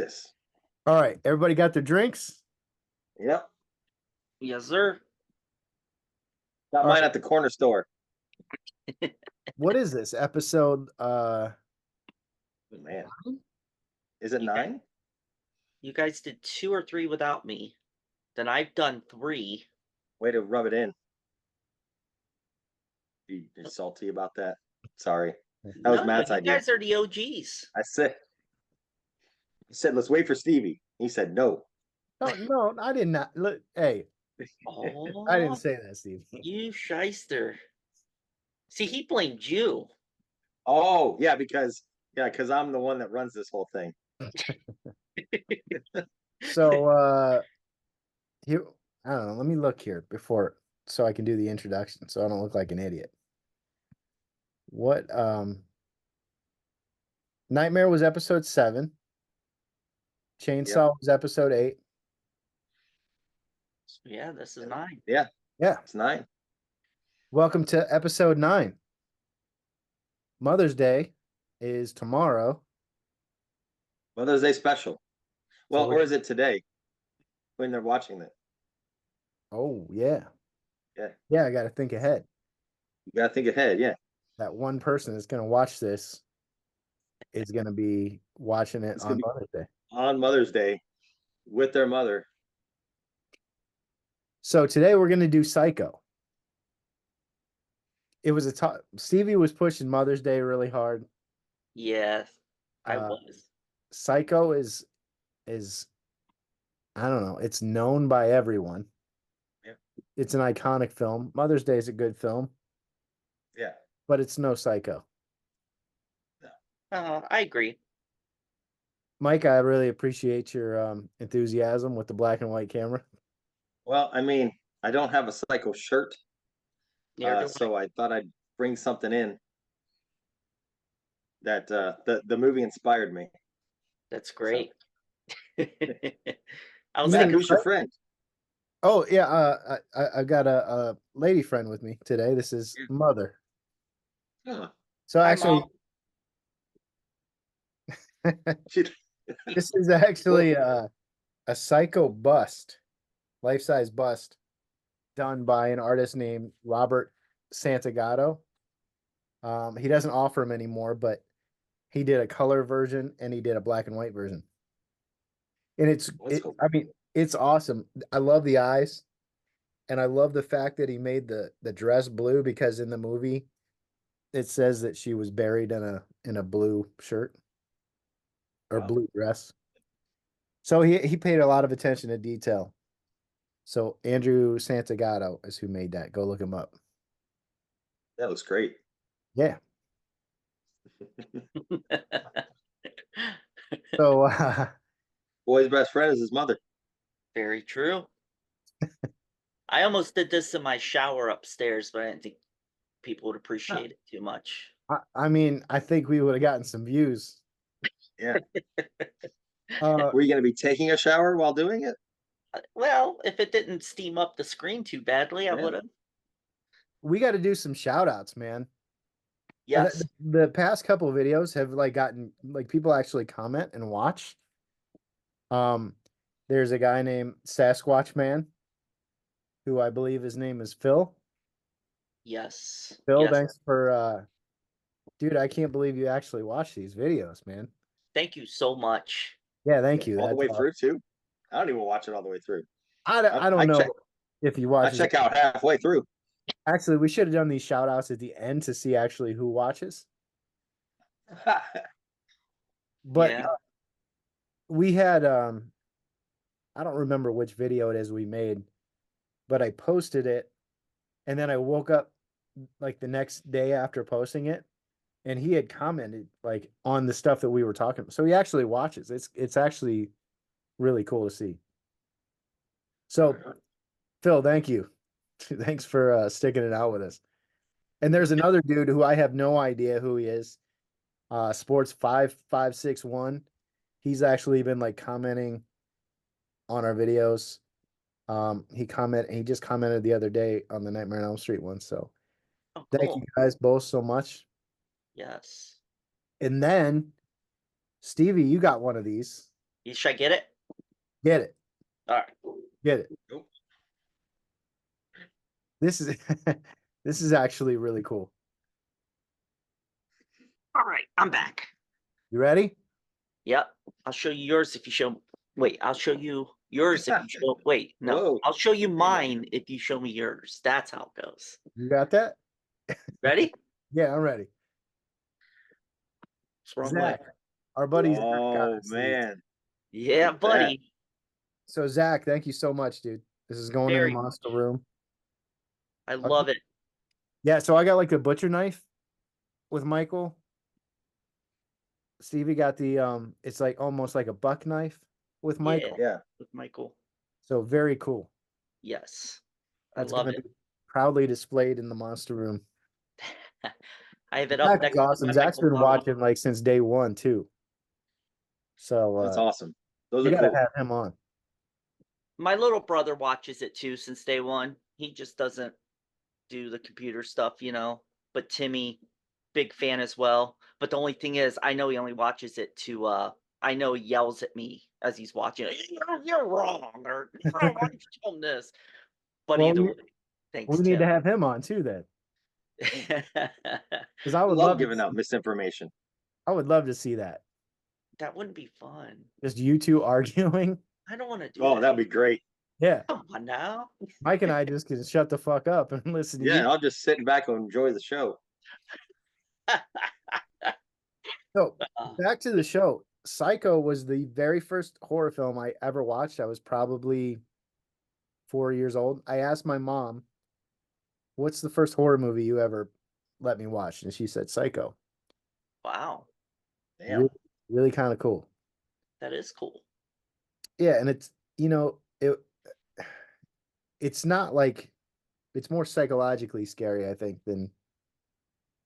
this. All right, everybody got their drinks? Yep. Yes, sir. Got All mine right. at the corner store. What is this episode? Man, is it You 9? You guys did 2 or 3 without me. Then I've done 3. Way to rub it in. You're salty about that? Sorry. That was No, Matt's you idea. guys are the OGs. I said, let's wait for Stevie. He said no. No, I did not. Look, hey, Oh, I didn't say that, Steve. you shyster. See, he blamed you. Oh, yeah, because I'm the one that runs this whole thing. So here, I don't know. Let me look here so I can do the introduction, so I don't look like an idiot. What Nightmare was episode 7. Chainsaw was episode 8. Yeah, this is 9. Yeah, it's 9. Welcome to episode 9. Mother's Day is tomorrow. Mother's Day special. Well, So or is it today when they're watching it? Oh, yeah. Yeah. Yeah, I got to think ahead. You got to think ahead, yeah. That one person that's going to watch this is going to be watching it on Mother's Day. On Mother's Day with their mother. So today we're going to do Psycho. It was Stevie was pushing Mother's Day really hard. Yes, I was. Psycho is I don't know, it's known by everyone. Yeah. It's an iconic film. Mother's Day is a good film. Yeah. But it's no Psycho. No. I agree. Mike, I really appreciate your enthusiasm with the black and white camera. Well, I mean, I don't have a Psycho shirt. So I thought I'd bring something in that the movie inspired me. That's great. So. I was Matt, who's your friend? Oh yeah, I've got a lady friend with me today. This is Mother. Huh. So actually, this is actually a Psycho bust, life-size bust, done by an artist named Robert Santagato. He doesn't offer them anymore, but he did a color version and he did a black and white version. And it's awesome. I love the eyes, and I love the fact that he made the dress blue, because in the movie it says that she was buried in a blue shirt or blue dress. So he paid a lot of attention to detail. So Andrew Santagato is who made that. Go look him up. That looks great. Yeah. So boy's best friend is his mother. Very true. I almost did this in my shower upstairs, but I didn't think people would appreciate it too much. I mean, I think we would have gotten some views. Yeah. Were you going to be taking a shower while doing it? Well, if it didn't steam up the screen too badly, I would have. We got to do some shout outs, man. Yes. The past couple of videos have gotten people actually comment and watch. There's a guy named Sasquatch Man, who I believe his name is Phil. Yes. Phil, yes. Thanks for dude, I can't believe you actually watch these videos, man. Thank you so much. Yeah, thank you. All the way through too. I don't even watch it all the way through. I don't know if you watch. I check out halfway through. Actually, we should have done these shout outs at the end to see actually who watches. But we had I don't remember which video it is we made, but I posted it, and then I woke up the next day after posting it, and he had commented on the stuff that we were talking about. So he actually watches. It's actually really cool to see. So Phil, thank you. Thanks for sticking it out with us. And there's another dude who I have no idea who he is. Sports 5561. He's actually been commenting on our videos. He just commented the other day on the Nightmare on Elm Street one. So thank you guys both so much. Yes. And then Stevie, you got one of these. Should I get it? Get it. All right. Get it. Nope. This is this is actually really cool. All right, I'm back. You ready? Yep. I'll show you yours if you show. Wait, I'll show you yours if you show. Wait, no. Whoa. I'll show you mine if you show me yours. That's how it goes. You got that? Ready? Yeah, I'm ready. It's the wrong way. Zach, our buddy Zach got Oh us these. man. Yeah, buddy. So Zach, thank you so much, dude. This is going in Very the monster room. I love it. Yeah, so I got like the butcher knife with Michael. Stevie got the it's like almost like a buck knife with Michael. Yeah. With Michael. So very cool. Yes. That's I love gonna it. be proudly displayed in the monster room. I have it up Zach's next to awesome. my Zach's Michael been photo. watching like since day one too. So That's awesome. Those you are gotta cool. have him on. My little brother watches it too since day one. He just doesn't do the computer stuff, you know. But Timmy, big fan as well. But the only thing is, I know he only watches it to. I know he yells at me as he's watching it. You're wrong, or why don't you tell him this? But Well, either we- way, thanks, We need Tim. to have him on too then. Because I I would love love giving out misinformation. I would love to see that. That wouldn't be fun. Just you two arguing. I don't want to do Oh, that. that'd be great. Yeah. Come on now. Mike and I just can shut the fuck up and listen to Yeah, you. and I'll just sit back and enjoy the show. So back to the show. Psycho was the very first horror film I ever watched. I was probably 4 years old. I asked my mom, "What's the first horror movie you ever let me watch?" And she said Psycho. Wow, Damn. Really, really kind of cool. that is cool. Yeah, and it's it's not like it's more psychologically scary, I think, than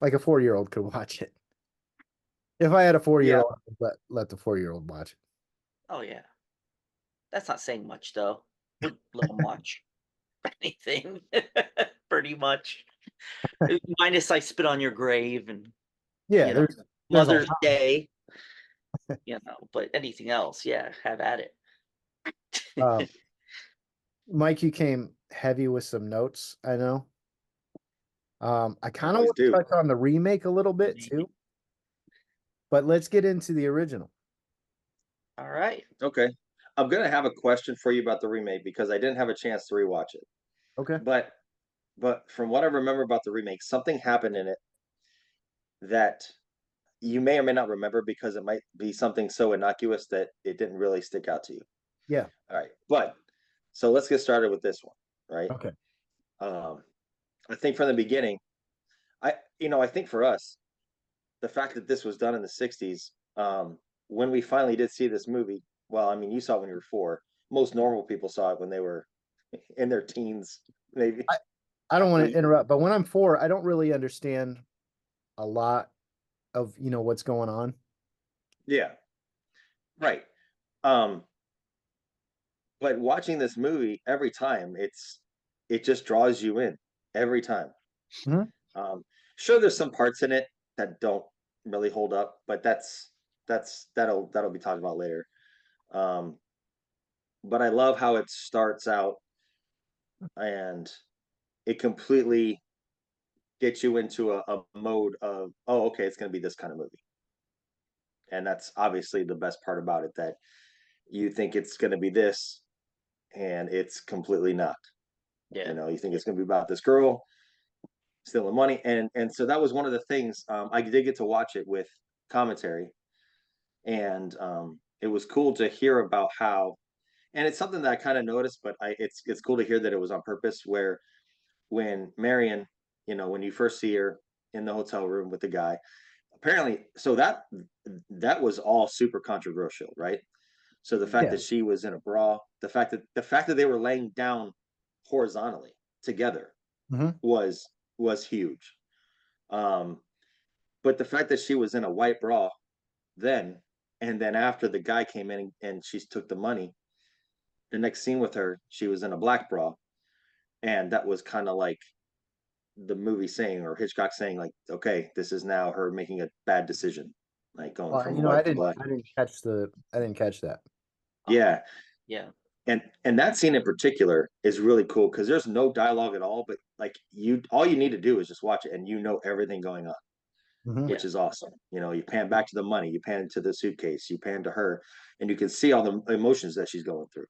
like a 4-year-old could watch it. If I had a 4-year-old, I'd let the 4-year-old watch it. Oh yeah, that's not saying much though. Would let him watch anything, pretty much. Minus I spit on your grave and Yeah, you know, there's a Mother's lot. Day. You know, but anything else, yeah, have at it. Mike, you came heavy with some notes, I know. I kind of always want to do. touch on the remake a little bit too, but let's get into the original. All right. Okay. I'm gonna have a question for you about the remake because I didn't have a chance to rewatch it. Okay. But from what I remember about the remake, something happened in it that you may or may not remember because it might be something so innocuous that it didn't really stick out to you. Yeah. All right. But so let's get started with this one, right? Okay. I think from the beginning, I think for us, the fact that this was done in the 60s, when we finally did see this movie, well, I mean, you saw it when you were 4. Most normal people saw it when they were in their teens, maybe. I don't want to interrupt, but when I'm 4, I don't really understand a lot of, what's going on. Yeah. Right. But watching this movie every time, it just draws you in every time. Mhm. Sure, there's some parts in it that don't really hold up, but that'll be talked about later. But I love how it starts out and it completely gets you into a mode of, oh, okay, it's going to be this kind of movie. And that's obviously the best part about it, that you think it's going to be this and it's completely not. Yeah. You think it's going to be about this girl stealing money. And so that was one of the things. I did get to watch it with commentary, and it was cool to hear about how, and it's something that I kind of noticed, but it's cool to hear that it was on purpose, where when Marion, when you first see her in the hotel room with the guy, apparently, so that was all super controversial, right? So the fact that she was in a bra, the fact that they were laying down horizontally together was huge. But the fact that she was in a white bra then, and then after the guy came in and she took the money, the next scene with her, she was in a black bra, and that was kind of like the movie saying, or Hitchcock saying, like, okay, this is now her making a bad decision, like going from white to black. I didn't catch that. Yeah. Yeah. And that scene in particular is really cool because there's no dialogue at all, but like all you need to do is just watch it and you know everything going on, which is awesome. You know, you pan back to the money, you pan to the suitcase, you pan to her, and you can see all the emotions that she's going through.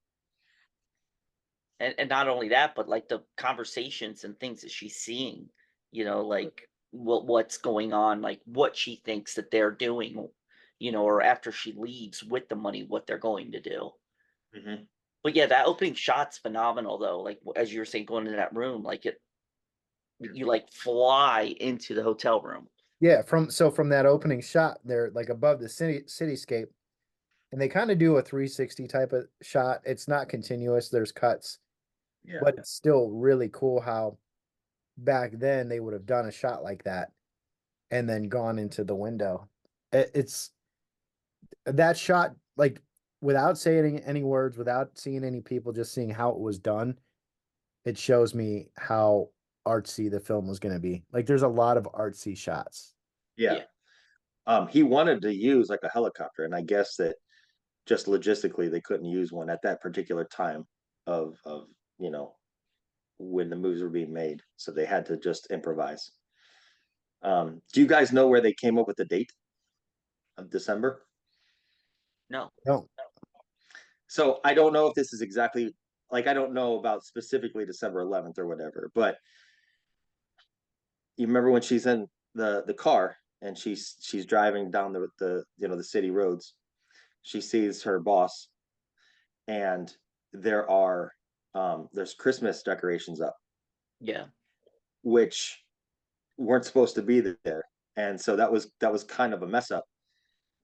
And not only that, but like the conversations and things that she's seeing, like what's going on, like what she thinks that they're doing, or after she leaves with the money, what they're going to do. Mm-hmm. But yeah, that opening shot's phenomenal though. Like as you were saying, going into that room, like you like fly into the hotel room. Yeah, from that opening shot, they're like above the cityscape, and they kind of do a 360 type of shot. It's not continuous, there's cuts. Yeah. But it's still really cool how back then they would have done a shot like that and then gone into the window. It's that shot, like without saying any words, without seeing any people, just seeing how it was done, it shows me how artsy the film was going to be. Like there's a lot of artsy shots. Yeah. He wanted to use like a helicopter, and I guess that just logistically they couldn't use one at that particular time of you know when the movies were being made, so they had to just improvise. Do you guys know where they came up with the date of December? No. No. So I don't know if this is exactly like I don't know about specifically December 11th or whatever, but you remember when she's in the car and she's driving down the city roads, she sees her boss, and there's Christmas decorations up, Yeah. which weren't supposed to be there, and so that was kind of a mess up,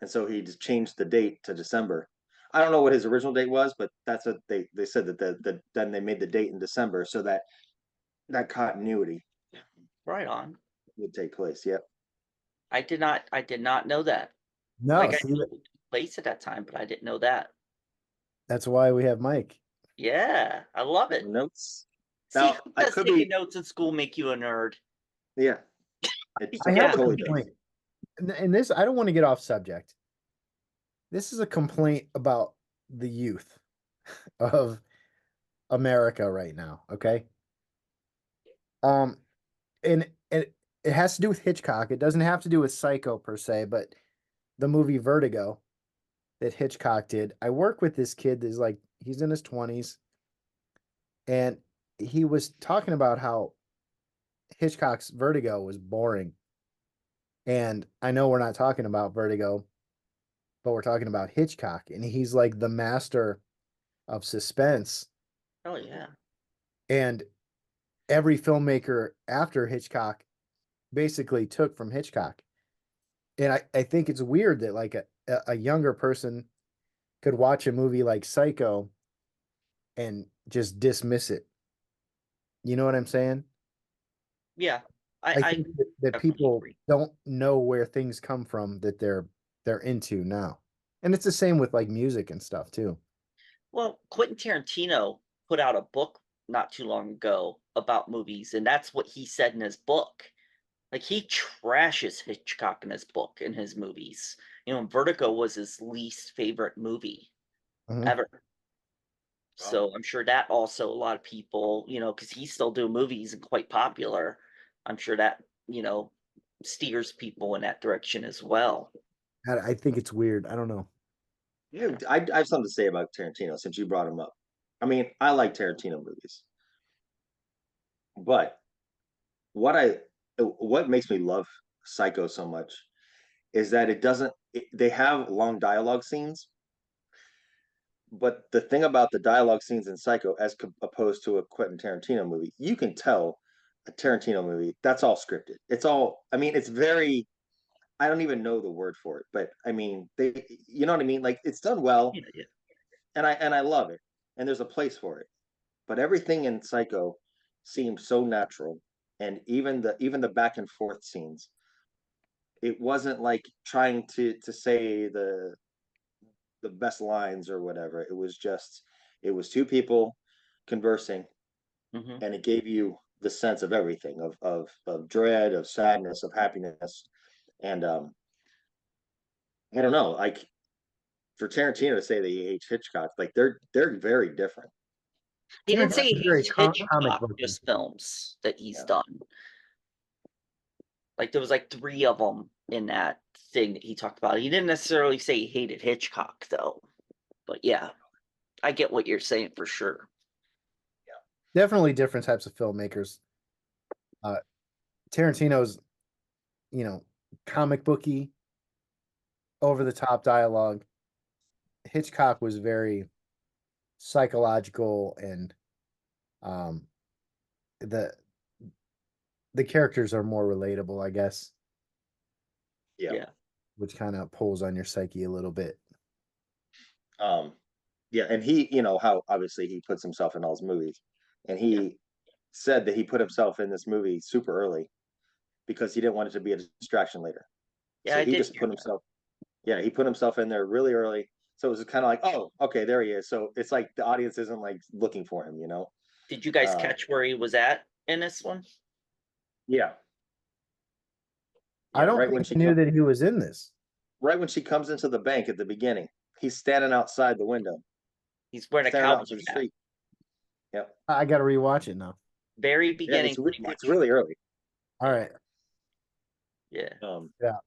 and so he just changed the date to December. I don't know what his original date was, but that's what they said, that then they made the date in December so that that continuity Right on. would take place. Yep. I did not know that. No, Like I see, knew it took place at that time, but I didn't know that. that's why we have Mike. Yeah, I love it. Notes. See, Now who I does could taking be. notes in school make you a nerd? Yeah. I Yeah. have a totally does. complaint. And this, I don't want to get off subject. This is a complaint about the youth of America right now, okay? Um, and it has to do with Hitchcock. It doesn't have to do with Psycho per se, but the movie Vertigo that Hitchcock did. I work with this kid that's like he's in his 20s, and he was talking about how Hitchcock's Vertigo was boring. And I know we're not talking about Vertigo, but we're talking about Hitchcock, and he's like the master of suspense. Oh yeah. And every filmmaker after Hitchcock basically took from Hitchcock. And I think it's weird that like a younger person could watch a movie like Psycho and just dismiss it. You know what I'm saying? Yeah. I I think that definitely people agree. don't know where things come from that they're into now. And it's the same with like music and stuff too. Well, Quentin Tarantino put out a book not too long ago about movies, and that's what he said in his book. Like he trashes Hitchcock in his book and his movies. Vertigo was his least favorite movie Mhm. ever. So I'm sure that also a lot of people, because he's still doing movies and quite popular. I'm sure that, steers people in that direction as well. I think it's weird. I don't know. Yeah, I have something to say about Tarantino since you brought him up. I mean, I like Tarantino movies, but what I what makes me love Psycho so much is that they have long dialogue scenes, but the thing about the dialogue scenes in Psycho as opposed to a Quentin Tarantino movie, you can tell a Tarantino movie that's all scripted. It's all, I mean, it's very, I don't even know the word for it, but I mean, you know what I mean? Like it's done well, Yeah, yeah. and I love it, and there's a place for it. But everything in Psycho seemed so natural, and even the back and forth scenes, it wasn't like trying to say the best lines or whatever. It was two people conversing, Hmm. and it gave you the sense of everything, of dread, of sadness, of happiness, and I don't know, like for Tarantino to say that he hates Hitchcock, like they're very different. He didn't say Tarantino's very he's comic Hitchcock, booky. just films that he's Yeah. done. Like there was like 3 of them in that thing that he talked about. He didn't necessarily say he hated Hitchcock though. But yeah, I get what you're saying for sure. Definitely different types of filmmakers. Tarantino's, comic booky, over the top dialogue. Hitchcock was very psychological, and the characters are more relatable, I guess. Yeah. Which kind of pulls on your psyche a little bit. Yeah, and he, how obviously he puts himself in all his movies, and he said that he put himself in this movie super early because he didn't want it to be a distraction later. Yeah, So I he did just hear put that. himself, he put himself in there really early. So it was kind of like, oh, okay, there he is. So it's like the audience isn't like looking for him, Did you guys Uh, catch where he was at in this one? Yeah. I don't right think when I she knew that he was in this. right when she comes into the bank at the beginning, he's standing outside the window, He's wearing a staring out cowboy into the hat. street. Yep. I got to rewatch it now. Very Yeah, beginning. it's really early. All right. Yeah. Yeah.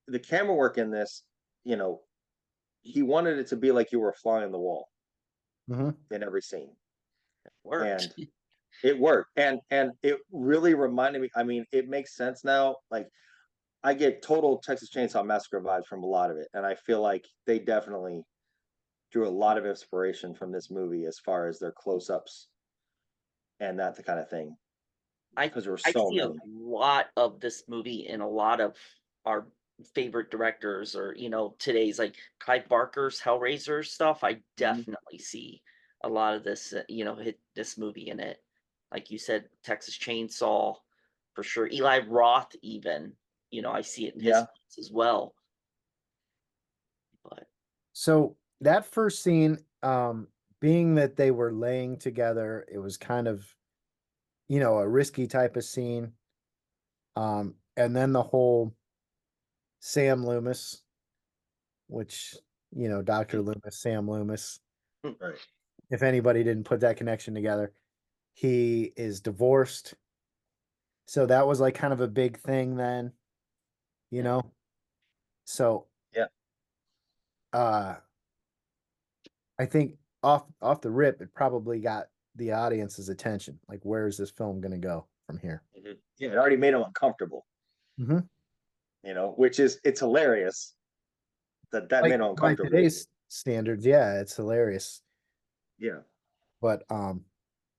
The camera work in this, he wanted it to be like you were a fly on the wall in every scene, Worked. and it worked. And it really reminded me. I mean, it makes sense now. Like I get total Texas Chainsaw Massacre vibes from a lot of it, and I feel like they definitely drew a lot of inspiration from this movie as far as their close-ups and that the kind of thing. Because there were I so see a many. lot of this movie in a lot of our favorite directors, or today's like Clive Barker's Hellraiser stuff. I definitely see a lot of this, hit this movie in it. Like you said, Texas Chainsaw, for sure. Eli Roth, even, I see it in his films as well. But So that first scene, being that they were laying together, it was kind of, a risky type of scene. And then the whole Sam Loomis, which, Dr. Loomis, Sam Loomis, Right. if anybody didn't put that connection together, he is divorced. So that was like kind of a big thing then, So Yeah. I think off the rip, it probably got the audience's attention. Like, where is this film going to go from here? Yeah, it already made him uncomfortable. Which it's hilarious that made him By uncomfortable. today's standards, yeah, it's hilarious. Yeah. But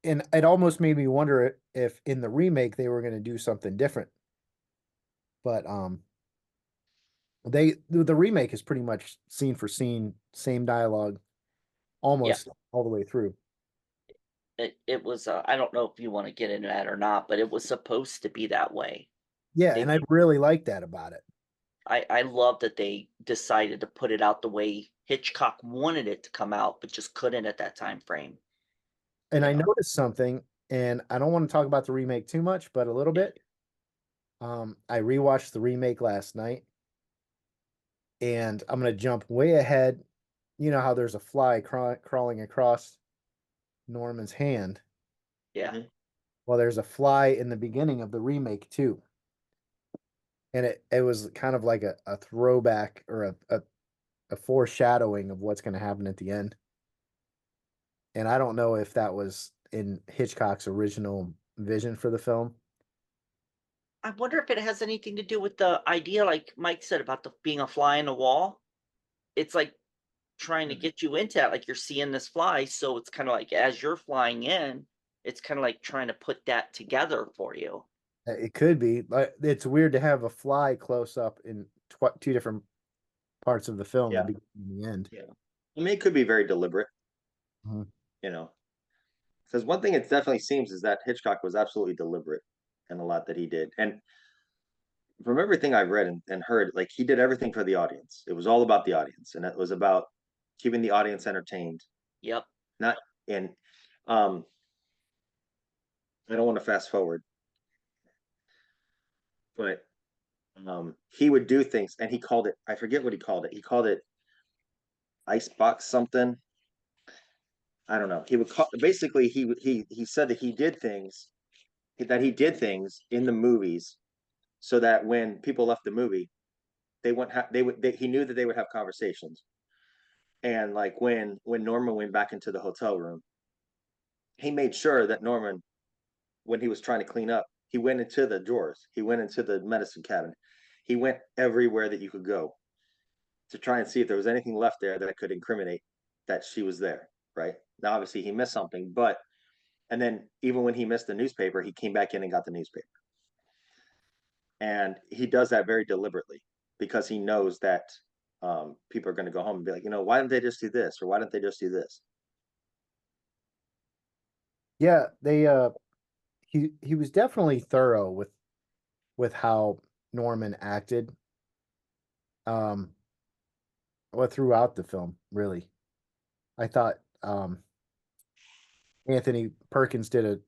and it almost made me wonder if in the remake they were going to do something different. But the remake is pretty much scene for scene, same dialogue, almost all the way through. it was, I don't know if you want to get into that or not, but it was supposed to be that way. Yeah, and I really like that about it. I love that they decided to put it out the way Hitchcock wanted it to come out, but just couldn't at that time frame. And I noticed something, and I don't want to talk about the remake too much, but a little bit. I rewatched the remake last night, and I'm going to jump way ahead. You know how there's a fly crawling across Norman's hand? Yeah. Well, there's a fly in the beginning of the remake too. And it was kind of like a throwback, or a foreshadowing of what's going to happen at the end. And I don't know if that was in Hitchcock's original vision for the film. I wonder if it has anything to do with the idea, like Mike said, about being a fly in the wall. It's like trying to get you into that, like you're seeing this fly, so it's kind of like as you're flying in, it's kind of like trying to put that together for you. It could be. Like, it's weird to have a fly close up in two different parts of the film, the beginning and the end. Yeah. I mean, it could be very deliberate. Because one thing it definitely seems is that Hitchcock was absolutely deliberate in a lot that he did. And from everything I've read and heard, like he did everything for the audience. It was all about the audience, and it was about keeping the audience entertained. Yep. Not and I don't want to fast forward, but he would do things, and he called it, I forget what he called it. He called it icebox something. I don't know. He would call, basically he said that he did things in the movies so that when people left the movie, they wouldn't have he knew that they would have conversations. And like when Norman went back into the hotel room, he made sure that Norman, when he was trying to clean up, he went into the drawers, he went into the medicine cabinet, he went everywhere that you could go to try and see if there was anything left there that could incriminate that she was there. Right now, obviously he missed something, but and then even when he missed the newspaper, he came back in and got the newspaper. And he does that very deliberately because he knows that people are going to go home and be like, why didn't they just do this, or why didn't they just do this? Yeah, he was definitely thorough with how Norman acted. Well, throughout the film, really. I thought Anthony Perkins did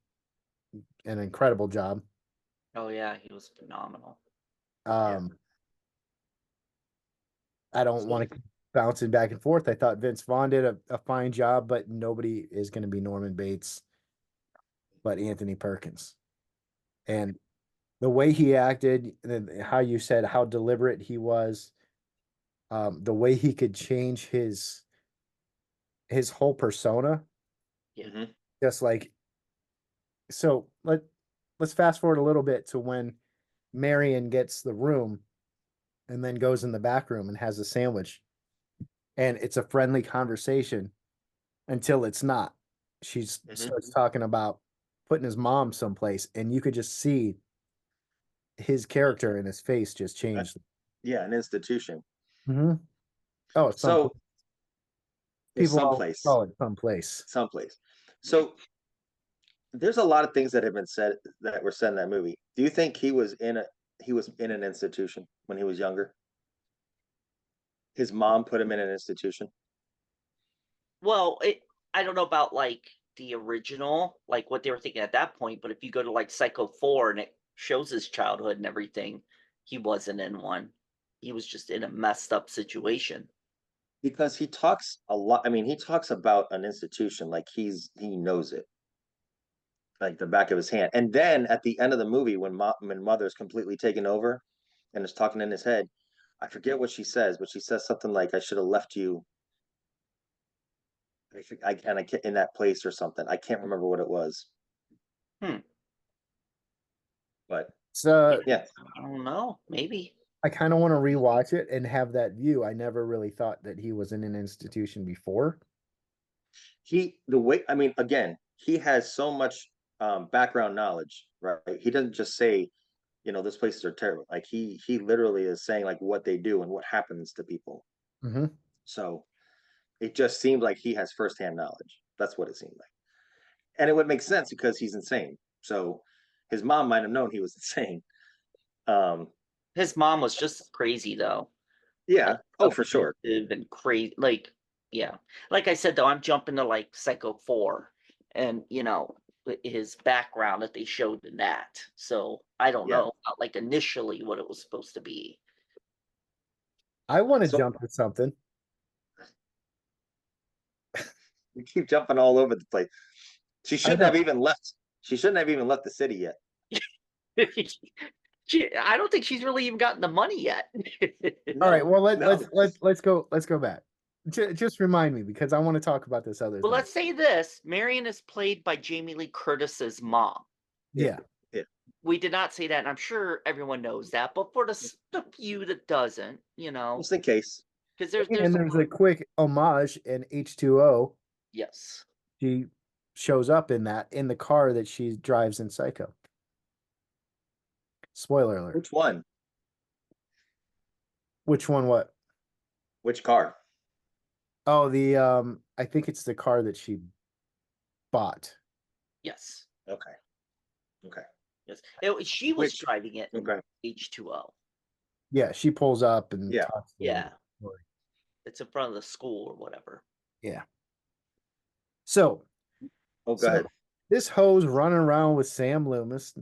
an incredible job. Oh yeah, he was phenomenal. I don't want to keep bouncing back and forth. I thought Vince Vaughn did a fine job, but nobody is going to be Norman Bates but Anthony Perkins. And the way he acted, and how you said how deliberate he was, the way he could change his whole persona. Yeah. Mm-hmm. Just like, so let's fast forward a little bit to when Marion gets the room and then goes in the back room and has a sandwich, and it's a friendly conversation until it's not. She starts talking about putting his mom someplace, and you could just see his character and his face just changed. Yeah, an institution. Mm-hmm. Oh, so people someplace. call it someplace. So there's a lot of things that have been said that were said in that movie. Do you think he was in an institution when he was younger? His mom put him in an institution. Well, I don't know about like the original, like what they were thinking at that point, but if you go to like Psycho 4 and it shows his childhood and everything, he wasn't in one. He was just in a messed up situation. Because he talks a lot. I mean, he talks about an institution like he knows it, like the back of his hand. And then at the end of the movie, when Mother's completely taken over and is talking in his head, I forget what she says, but she says something like, "I should have left you." I can't in that place or something. I can't remember what it was. But yeah, I don't know. Maybe. I kind of want to rewatch it and have that view. I never really thought that he was in an institution before. again, he has so much background knowledge, right? He doesn't just say, those places are terrible. Like he literally is saying like what they do and what happens to people. Mm-hmm. So it just seemed like he has firsthand knowledge. That's what it seemed like. And it would make sense because he's insane. So his mom might have known he was insane. His mom was just crazy though. Yeah. For sure. And crazy. Like, yeah. Like I said though, I'm jumping to like Psycho 4 and his background that they showed in that. So I don't know, not like initially what it was supposed to be. I want to jump to something. We keep jumping all over the place. She shouldn't have even left. She shouldn't have even left the city yet. I don't think she's really even gotten the money yet. All right. Well, let's go back. Just remind me, because I want to talk about this other thing. Let's say this: Marion is played by Jamie Lee Curtis's mom. Yeah. We did not say that, and I'm sure everyone knows that. But for the few that doesn't, just in case, because there's a quick homage in H2O. Yes, she shows up in the car that she drives in Psycho. Spoiler alert. Which one? Which one? What? Which car? Oh, I think it's the car that she bought. Yes. Okay. Yes. She was driving it in H2O. Yeah, she pulls up and talks to him. It's in front of the school or whatever. Yeah. So, go ahead. This hoe's running around with Sam Loomis.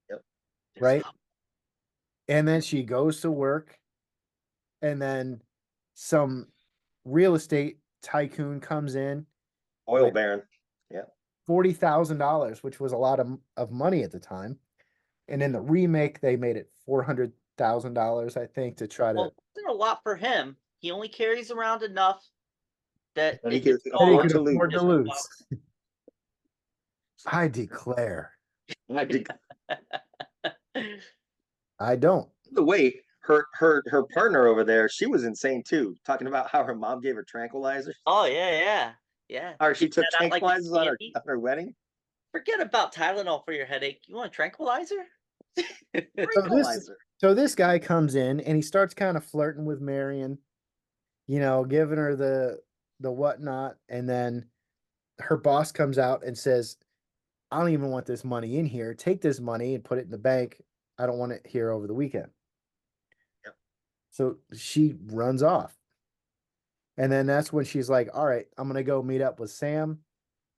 Yep. Right? And then she goes to work, and then some real estate tycoon comes in Oil with baron. Yeah. $40,000, which was a lot of money at the time. And in the remake, they made it $400,000, I think, to try to. Well, it wasn't a lot for him. He only carries around enough that And he it could gets And he afford gone. could to lose. afford to Just lose. walks. I declare. I did. I don't. The way her partner over there, she was insane too, talking about how her mom gave her tranquilizers. Oh yeah. Or she took That out like it's tranquilizers on candy. her wedding. Forget about Tylenol for your headache. You want a tranquilizer? Tranquilizer. So this guy comes in and he starts kind of flirting with Marion, giving her the whatnot, and then her boss comes out and says, I don't even want this money in here. Take this money and put it in the bank. I don't want it here over the weekend. Yep. So she runs off. And then that's when she's like, all right, I'm going to go meet up with Sam.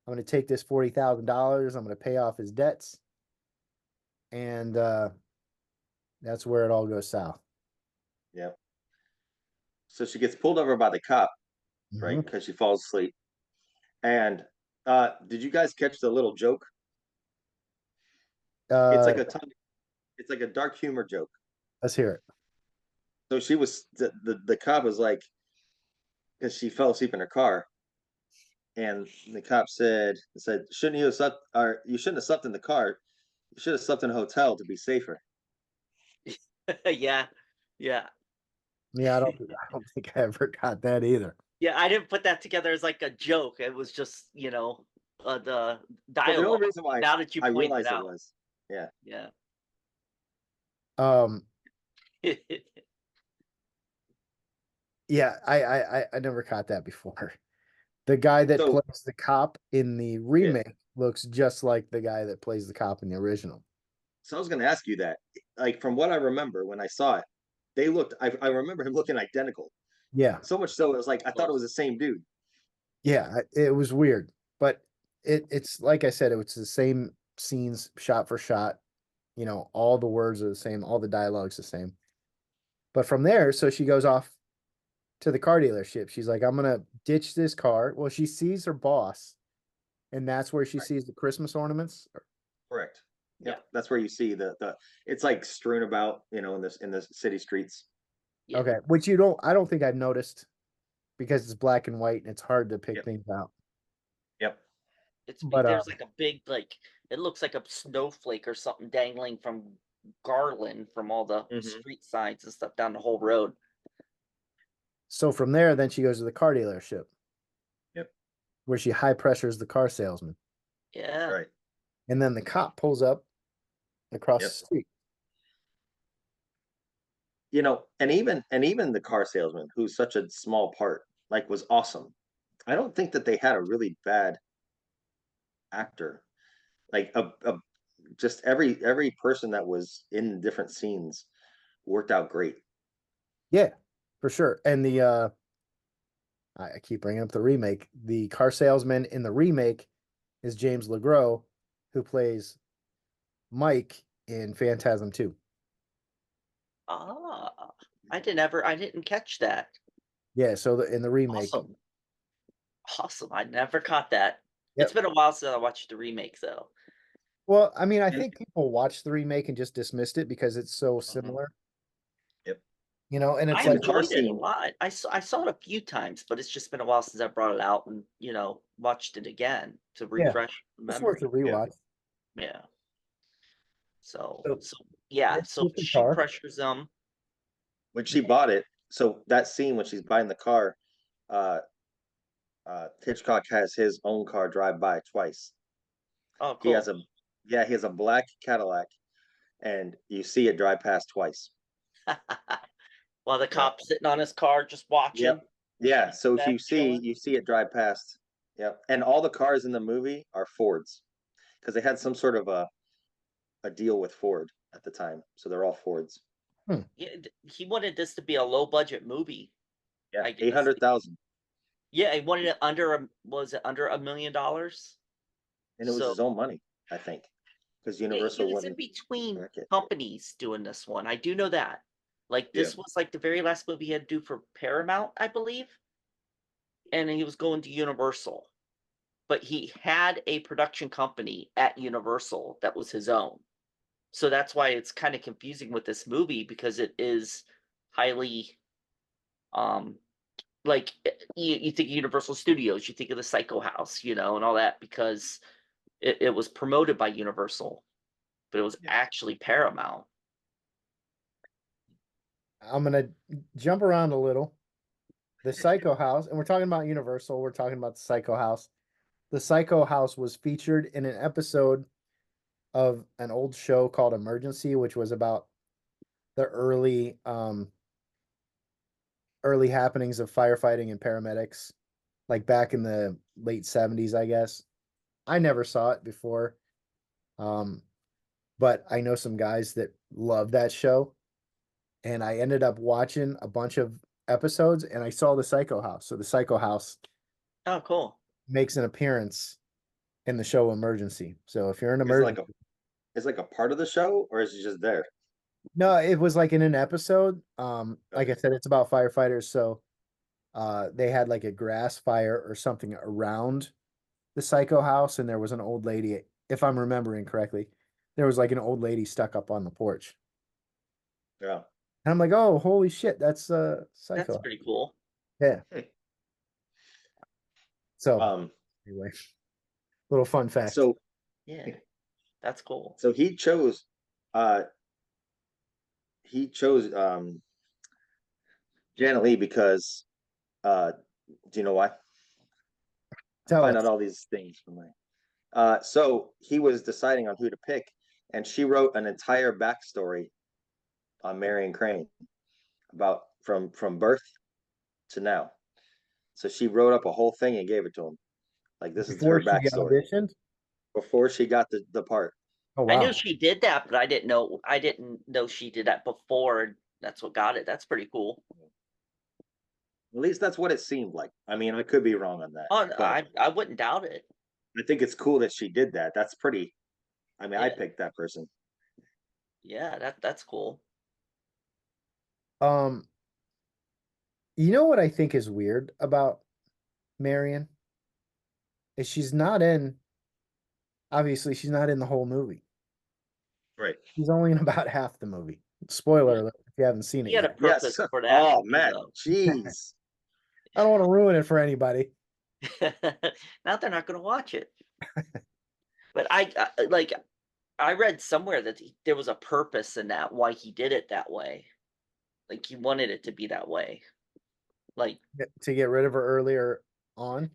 I'm going to take this $40,000. I'm going to pay off his debts. And that's where it all goes south. Yeah. So she gets pulled over by the cop, right? Mhm. Because she falls asleep. And did you guys catch the little joke? It's like it's like a dark humor joke. Let's hear it. So she was the cop was like, because she fell asleep in her car, and the cop said, shouldn't you have slept, or you shouldn't have slept in the car. You should have slept in a hotel to be safer. Yeah. Yeah, I don't think I ever got that either. Yeah, I didn't put that together as like a joke. It was just, the Well, the dialogue. only reason why Now that you I pointed realized it out. was, yeah. Yeah. Yeah, I never caught that before. The guy that So plays the cop in the remake looks just like the guy that plays the cop in the original. so I was going to ask you that. Like from what I remember when I saw it, they looked. I remember him looking identical. Yeah, So much so it was like I thought it was the same dude. yeah, it was weird, but it's like I said, it was the same scenes shot for shot. All the words are the same, all the dialogue's the same. But from there, so she goes off to the car dealership. She's like, I'm gonna ditch this car. Well, she sees her boss, and that's where she Right. sees the Christmas ornaments. Correct. Yep. Yeah. That's where you see the it's like strewn about, in the city streets. Yeah. Okay, which I don't think I've noticed because it's black and white and it's hard to pick Yep. things out. Yep. But There's like a big, it looks like a snowflake or something dangling from garland from all the street signs and stuff down the whole road. so from there, then she goes to the car dealership. Yep. Where she high pressures the car salesman. Yeah. Right. And then the cop pulls up across Yep. the street. And even the car salesman, who's such a small part, like, was awesome. I don't think that they had a really bad actor. Like just every person that was in different scenes worked out great. Yeah, for sure. And I keep bringing up the remake. The car salesman in the remake is James LeGros, who plays Mike in Phantasm 2. Ah, I didn't catch that. Yeah, so in the remake. Awesome. I never caught that. Yep. It's been a while since I watched the remake though. Well, I mean, I think people watched the remake and just dismissed it because it's so similar. Yep. And it's I like enjoyed it a lot. I saw it a few times, but it's just been a while since I brought it out and watched it again to refresh it's worth memory. a rewatch. Yeah. So Yeah, so it's a she car. pressures them. When she bought it, so that scene when she's buying the car, Hitchcock has his own car drive by twice. Oh, He cool. has a black Cadillac, and you see it drive past twice. While the cop's sitting on his car just watching. Yep. Yeah. So if you chilling. see it drive past. Yep. And all the cars in the movie are Fords, because they had some sort of a deal with Ford at the time, so they're all Fords. Yeah, he wanted this to be a low budget movie. Yeah, I guess. 800,000. Yeah, he wanted it under $1 million? And it was his own money, I think, because He Universal was in wouldn't between direct it. companies doing this one. I do know that. Like this Yeah. was like the very last movie he had to do for Paramount, I believe. and he was going to Universal, but he had a production company at Universal that was his own. So that's why it's kind of confusing with this movie, because it is highly um like you think of Universal Studios, you think of the Psycho House, and all that, because it was promoted by Universal, but it was Yeah. actually Paramount. I'm gonna jump around a little. The Psycho House, and we're talking about Universal. We're talking about the Psycho House. The Psycho House was featured in an episode of an old show called Emergency, which was about the early happenings of firefighting and paramedics, like back in the late 70s, I guess. I never saw it before. But I know some guys that love that show. And I ended up watching a bunch of episodes and I saw the Psycho House. So the Psycho House Oh, cool. makes an appearance in the show Emergency. So if you're in Is it like emergency, is it like a part of the show, or is it just there? no, it was like in an episode. Like I Okay. said, it's about firefighters. So they had like a grass fire or something around the Psycho House, and there was an old lady, if I'm remembering correctly, there was like an old lady stuck up on the porch. Yeah. And I'm like, oh, holy shit, that's That's Psycho. pretty cool. Yeah. So Um. anyway, little fun fact. So Yeah, that's cool. so uh he chose Janet Lee because do you know why? I Tell find us. out all these things from my so he was deciding on who to pick, and she wrote an entire backstory on Marion Crane about from birth to now. So she wrote up a whole thing and gave it to him. Like, this is Before her she backstory auditioned? before she got the part. Oh I knew wow. she did that, but I didn't know she did that before, and that's what got it. That's pretty cool. At least that's what it seemed like. I mean, I could be wrong on that, Oh, but I wouldn't doubt it. I think it's cool that she did that. That's pretty. I mean, I Yeah, picked that person. yeah, that's cool. Um, you know what I think is weird about Marion is obviously she's not in the whole movie. Right. She's only in about half the movie. Spoiler alert if you haven't seen He it had a yet. Yes. purpose for that Oh too, man. though. Jeez. I don't want to ruin it for anybody. Now they're not going to watch it. But I read somewhere that there was a purpose in that, why he did it that way. Like, he wanted it to be that way. Like, To get rid of her earlier on.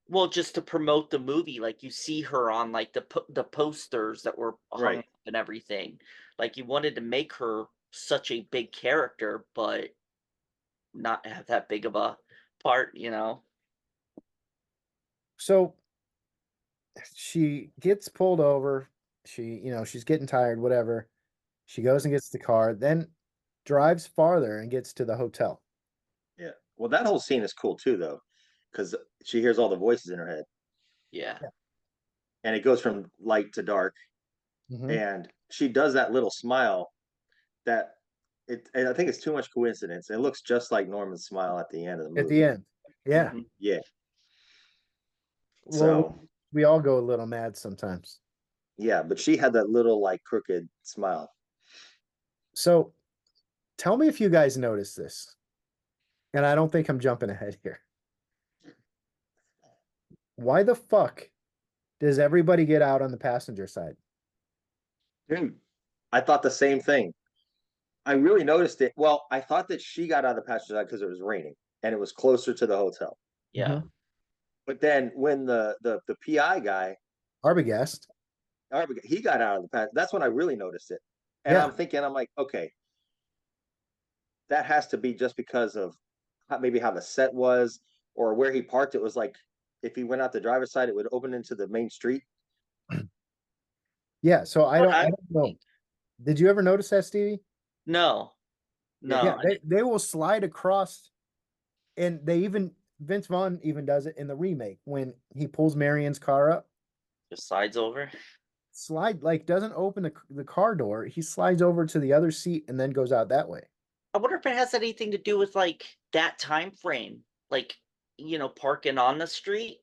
well, just to promote the movie, like, you see her on like the posters that were hung Right. up and everything. Like, you wanted to make her such a big character, but not have that big of a part. So she gets pulled over. She's getting tired, whatever. She goes and gets the car, then drives farther and gets to the hotel. Yeah. Well, that whole scene is cool too, though, because she hears all the voices in her head, Yeah. and it goes from light to dark, Mm-hmm. and she does that little smile that and I think it's too much coincidence. It looks just like Norman's smile at the end of the At movie. the end. Yeah. Mhm. Yeah. Well, So we all go a little mad sometimes. yeah, but she had that little like crooked smile. So tell me if you guys notice this. And I don't think I'm jumping ahead here. Why the fuck does everybody get out on the passenger side? Dude, I thought the same thing. I really noticed it. Well, I thought that she got out of the passenger side because it was raining and it was closer to the hotel. Yeah. Mhm. But then when the PI guy, Arbogast. he got out of the passenger, that's when I really noticed it. And Yeah. I'm thinking, I'm like, okay, that has to be just because of maybe how the set was or where he parked. It was like if he went out the driver's side, it would open into the main street. Yeah. So I What don't I know. think. Did you ever notice that, Stevie? No. Yeah. Yeah, No. they will slide across, and Vince Vaughn even does it in the remake when he pulls Marion's car up. Just slides over. Slide, like, doesn't open the car door. He slides over to the other seat and then goes out that way. I wonder if it has anything to do with like that time frame. Like, parking on the street,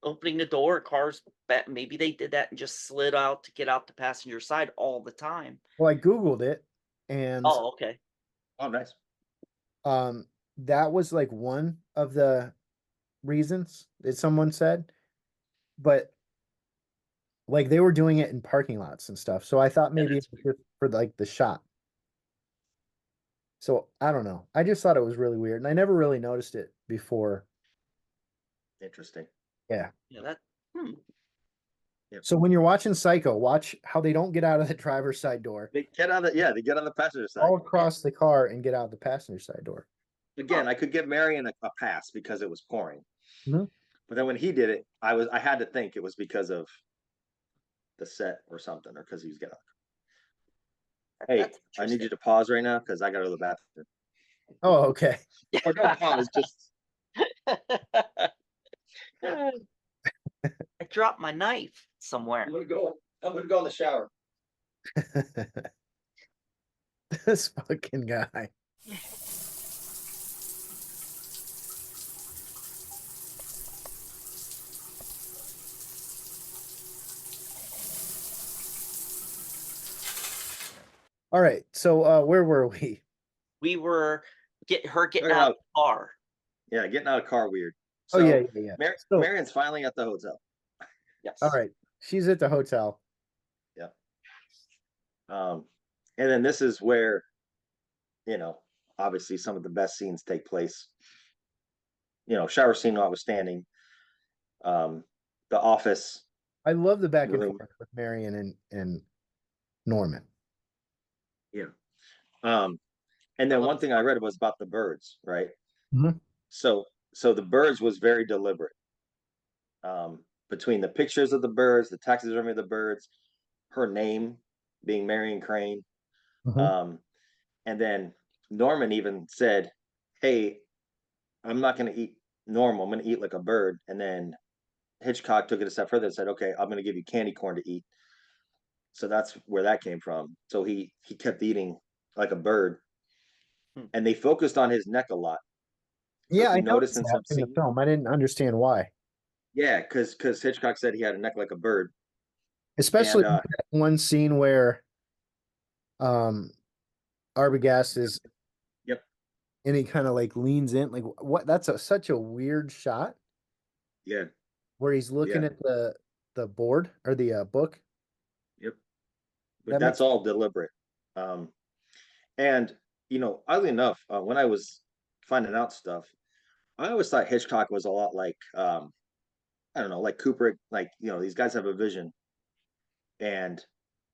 opening the door, cars back. Maybe they did that and just slid out to get out the passenger side all the time. Well, I Googled it, and Oh, okay. Oh, nice. that was like one of the reasons that someone said, but like they were doing it in parking lots and stuff. So I thought maybe it was just for like the shot. So I don't know. I just thought it was really weird, and I never really noticed it before. Interesting. Yeah. Yeah, that. Hmm. Yep. So when you're watching Psycho, watch how they don't get out of the driver's side door. They get on they get on the passenger side. All across the car and get out the passenger side door. Again, I could give Marion a pass because it was pouring. Mhm. But then when he did it, I had to think it was because of the set or something, or because he was getting. Hey, That's I need you to pause right now because I got to go to the bathroom. Oh, okay. Or don't pause, just. I dropped my knife somewhere. I'm gonna go in the shower. This fucking guy. All right. So where were we? We were getting out Talking of about- the car. Yeah, getting out of car weird. Oh, So, yeah. So- Marion's finally at the hotel. Yes. All right. She's at the hotel. And then this is where, obviously some of the best scenes take place. Shower scene notwithstanding. The office. I love the back and Room. forth with Marion and Norman. Yeah. And then one thing I read was about the birds, right? Mhm. So the birds was very deliberate. Between the pictures of the birds, the taxidermy of the birds, her name being Marion Crane. Mhm. And then Norman even said, "Hey, I'm not going to eat normal. I'm going to eat like a bird." And then Hitchcock took it a step further and said, "Okay, I'm going to give you candy corn to eat." So that's where that came from. So he kept eating like a bird, and they focused on his neck a lot. So Yeah, if you I noticed noticed in that some in the scenes, film. I didn't understand why. yeah, because Hitchcock said he had a neck like a bird. Especially And, that one scene where Arbogast is Yep. and he kind of like leans in. Like what that's such a weird shot Yeah. where he's looking Yeah. at the board or the book. Yep. But That that's makes- all deliberate. And oddly enough, when I was finding out stuff, I always thought Hitchcock was a lot like I don't know, like Kubrick. Like these guys have a vision, and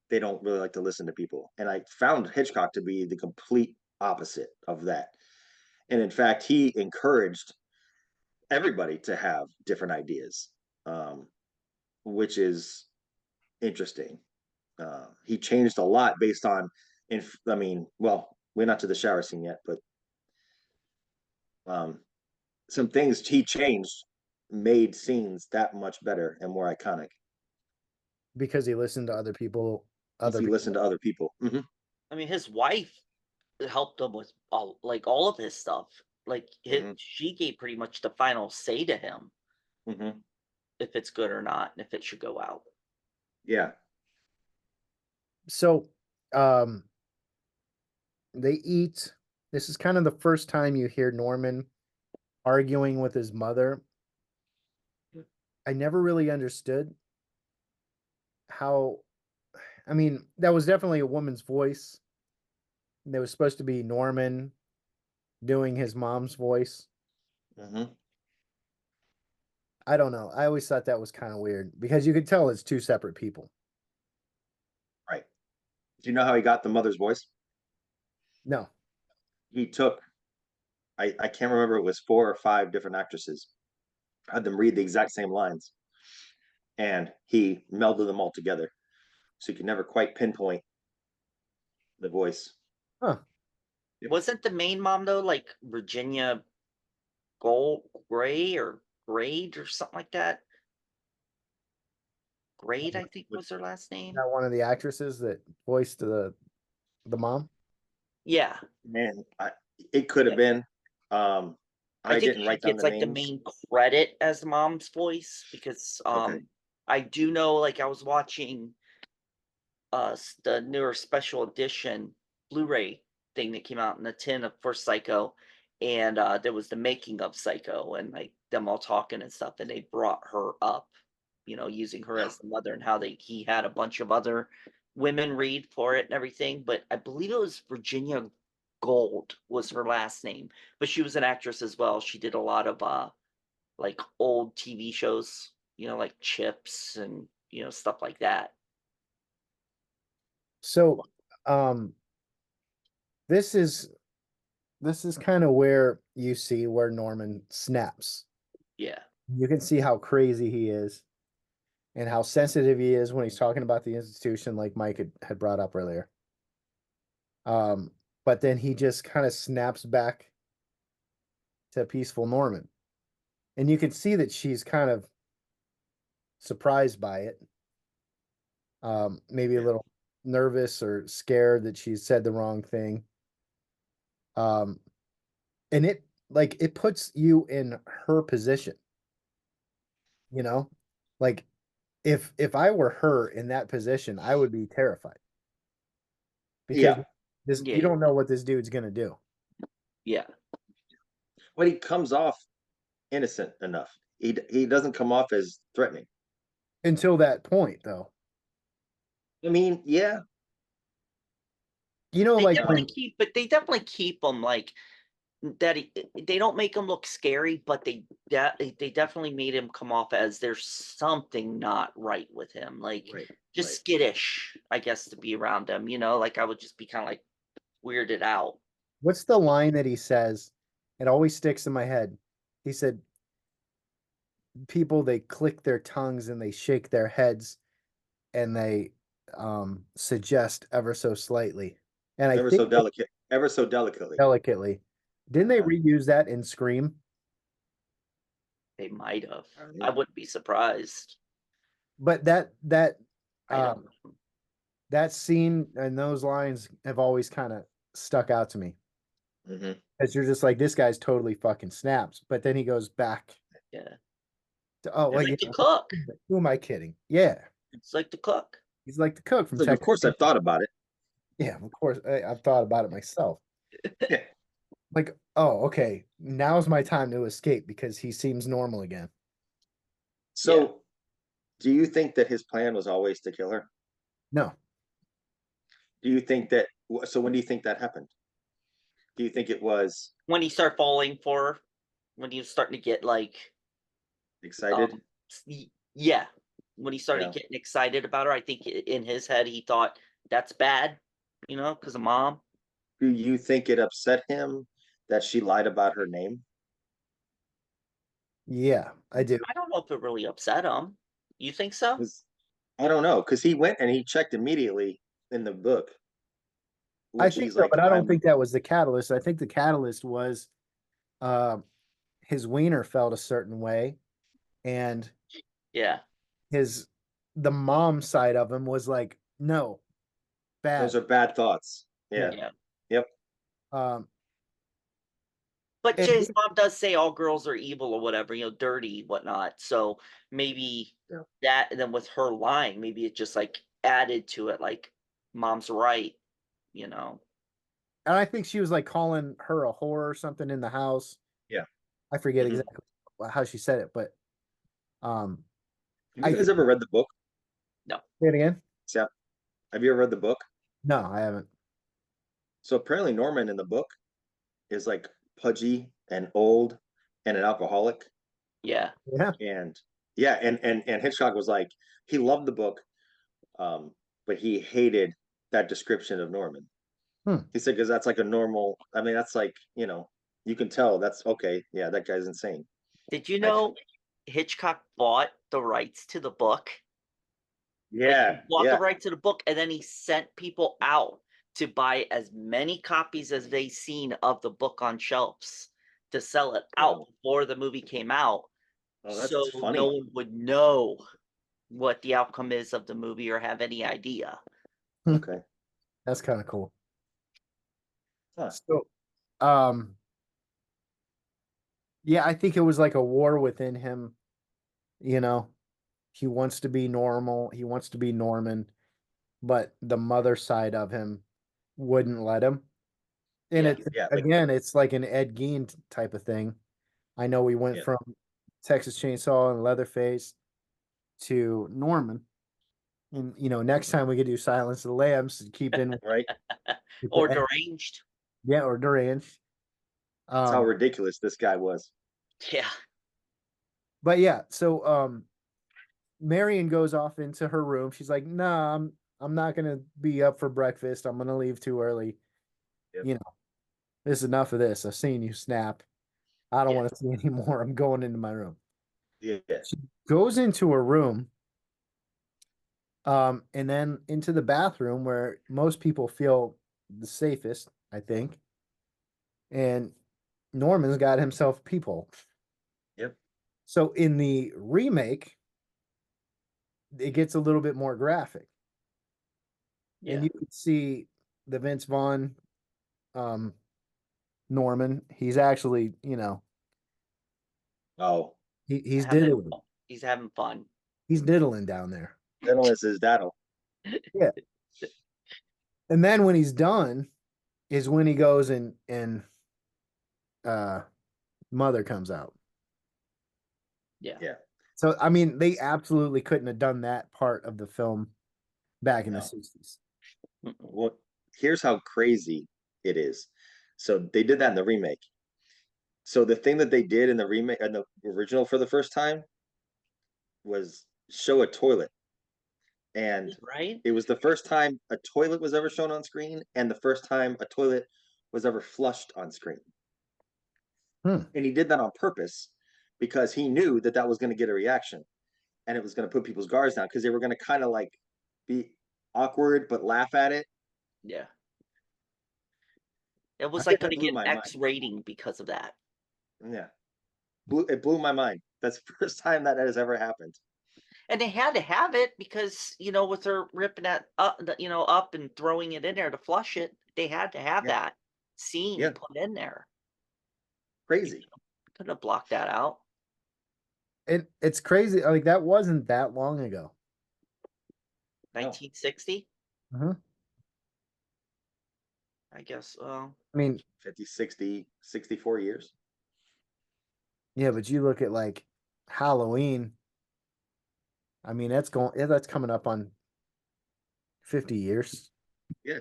they don't really like to listen to people. And I found Hitchcock to be the complete opposite of that. And in fact, he encouraged everybody to have different ideas, which is interesting. He changed a lot based on, we're not to the shower scene yet, but some things he changed made scenes that much better and more iconic. because he listened to other people. He listened to other people. Mm-hmm. I mean, his wife helped him with all of his stuff. Like she gave pretty much the final say to him if it's good or not, and if it should go out. Yeah. So they eat. This is kind of the first time you hear Norman arguing with his mother. I never really understood how, I mean, that was definitely a woman's voice. There was supposed to be Norman doing his mom's voice. I don't know. I always thought that was kind of weird because you could tell it's two separate people. Right. Do you know how he got the mother's voice? No. He took, I can't remember, it was 4 or 5 different actresses, had them read the exact same lines, and he melded them all together. So you could never quite pinpoint the voice. Huh. Yep. Wasn't the main mom though like Virginia Gray or Grade or something like that? Grade, I think was her last name. Not one of the actresses that voiced the mom? Yeah. Man, it could have been. I'm I think didn't she write down gets the like the names. main credit as the mom's voice because Okay. I do know like I was watching the newer special edition Blu-ray thing that came out in the tin of for Psycho, and there was the making of Psycho and like them all talking and stuff, and they brought her up, using her as the mother and how he had a bunch of other women read for it and everything. But I believe it was Virginia Gold was her last name, but she was an actress as well. She did a lot of like old TV shows, like Chips and stuff like that. So, this is kind of where you see where Norman snaps. Yeah. You can see how crazy he is and how sensitive he is when he's talking about the institution, like Mike had brought up earlier. But then he just kind of snaps back to peaceful Norman. And you can see that she's kind of surprised by it. Maybe a little nervous or scared that she said the wrong thing. And it puts you in her position, like if I were her in that position, I would be terrified because Yeah. you Yeah. don't know what this dude's gonna do. Yeah. But he comes off innocent enough. He doesn't come off as threatening. Until that point, though. I mean, yeah. Like when They definitely keep him like that. They don't make him look scary, but they definitely made him come off as there's something not right with him, like just skittish, I guess, to be around him. Like I would just be kind of like weirded out. what's the line that he says? It always sticks in my head. He said, "People they click their tongues and they shake their heads and they suggest ever so slightly." And I Ever think so delicate, ever so delicately. delicately. Didn't they reuse that in Scream? They might have. I Yeah. wouldn't be surprised. But that I don't know. that scene and those lines have always kind of stuck out to me. Mm-hmm. Because you're just like, this guy's totally fucking snaps. But then he goes back Yeah. to, oh, well, It's like the cook. who am I kidding? Yeah. It's like the cook. He's like the cook from Like, of Texas. course, I've thought about it. Yeah, of course. I've thought about it myself. Yeah. Like, oh, okay. Now's my time to escape because he seems normal again. So, do you think that his plan was always to kill her? No. Do you think that? So, when do you think that happened? Do you think it was When he started falling for her, when he was starting to get like excited? Yeah, when he started Yeah. getting excited about her, I think in his head he thought that's bad, because of mom. Do you think it upset him that she lied about her name? Yeah, I do. I don't know if it really upset him. You think so? 'Cause I don't know, because he went and he checked immediately in the book, I which think he's so, like, but I don't think that was the catalyst. I think the catalyst was uh, his wiener felt a certain way, and Yeah. the mom side of him was like, no, those bad. are bad thoughts. Yeah. Yeah. Yep. Um, But and his mom does say all girls are evil or whatever, dirty, whatnot. So maybe that, and then with her lying, maybe it just like added to it, like mom's right, and I think she was like calling her a whore or something in the house. Yeah. I forget Mhm. exactly how she said it, but Have I you guys think, ever read the book? No. say it again. Yeah. Have you ever read the book? No, I haven't. So apparently Norman in the book is like pudgy and old and an alcoholic. Yeah. Yeah. And yeah, and Hitchcock was like, he loved the book, but he hated that description of Norman. He said, because that's like a normal, I mean, that's like, you can tell that's okay. Yeah, that guy's insane. Did you I, know Hitchcock bought the rights to the book? Like he yeah, bought the yeah. right to the book, and then he sent people out to buy as many copies as they seen of the book on shelves to sell it out before the movie came out. Oh, So that's funny. no one would know what the outcome is of the movie or have any idea. Okay. That's kind of cool. Huh. So, um, Yeah, I think it was like a war within him, you know. He wants to be normal, he wants to be Norman, but the mother side of him wouldn't let him. And Yeah. Yeah, like again, it's like an Ed Gein type of thing. I know we went yeah, from Texas Chainsaw and Leatherface to Norman. And next time we could do Silence of the Lambs and keep in right. with Or the Ed, deranged. yeah, or Deranged. That's how Um, ridiculous this guy was. Yeah. but yeah, so Marion goes off into her room. She's like, "Nah, I'm not gonna be up for breakfast. I'm gonna leave too early. Yep. You know, this is enough of this. I've seen you snap. I don't Yeah. want to see anymore. I'm going into my room." Yeah. She goes into her room, and then into the bathroom where most people feel the safest, I think. And Norman's got himself a peephole. Yep. So in the remake, it gets a little bit more graphic, and Yeah. you can see the Vince Vaughn um, Norman. He's actually, Oh, he's Having diddling. he's having fun. He's diddling down there. gentleness is daddle. Yeah. And then when he's done is when he goes and uh mother comes out. Yeah. Yeah. So I mean, they absolutely couldn't have done that part of the film back in the No. 60s. Mm-mm. Well, here's how crazy it is. So they did that in the remake. So the thing that they did in the remake and the original for the first time was show a toilet. And Right? it was the first time a toilet was ever shown on screen and the first time a toilet was ever flushed on screen. Hmm. And he did that on purpose because he knew that that was going to get a reaction and it was going to put people's guards down because they were going to kind of like be awkward but laugh at it. Yeah. It was like That gonna blew get my X mind. rating because of that. Yeah. It blew my mind. That's the first time that has ever happened. And they had to have it because, with her ripping that up, up and throwing it in there to flush it, they had to have Yeah. that scene Yeah. put in there. You Crazy. couldn't have blocked that out. It's crazy. Like that wasn't that long ago. No. 1960, Uh-huh. I guess. I mean, 50, 60, 64 years. yeah, but you look at like Halloween. I mean, that's coming up on 50 years. Yeah.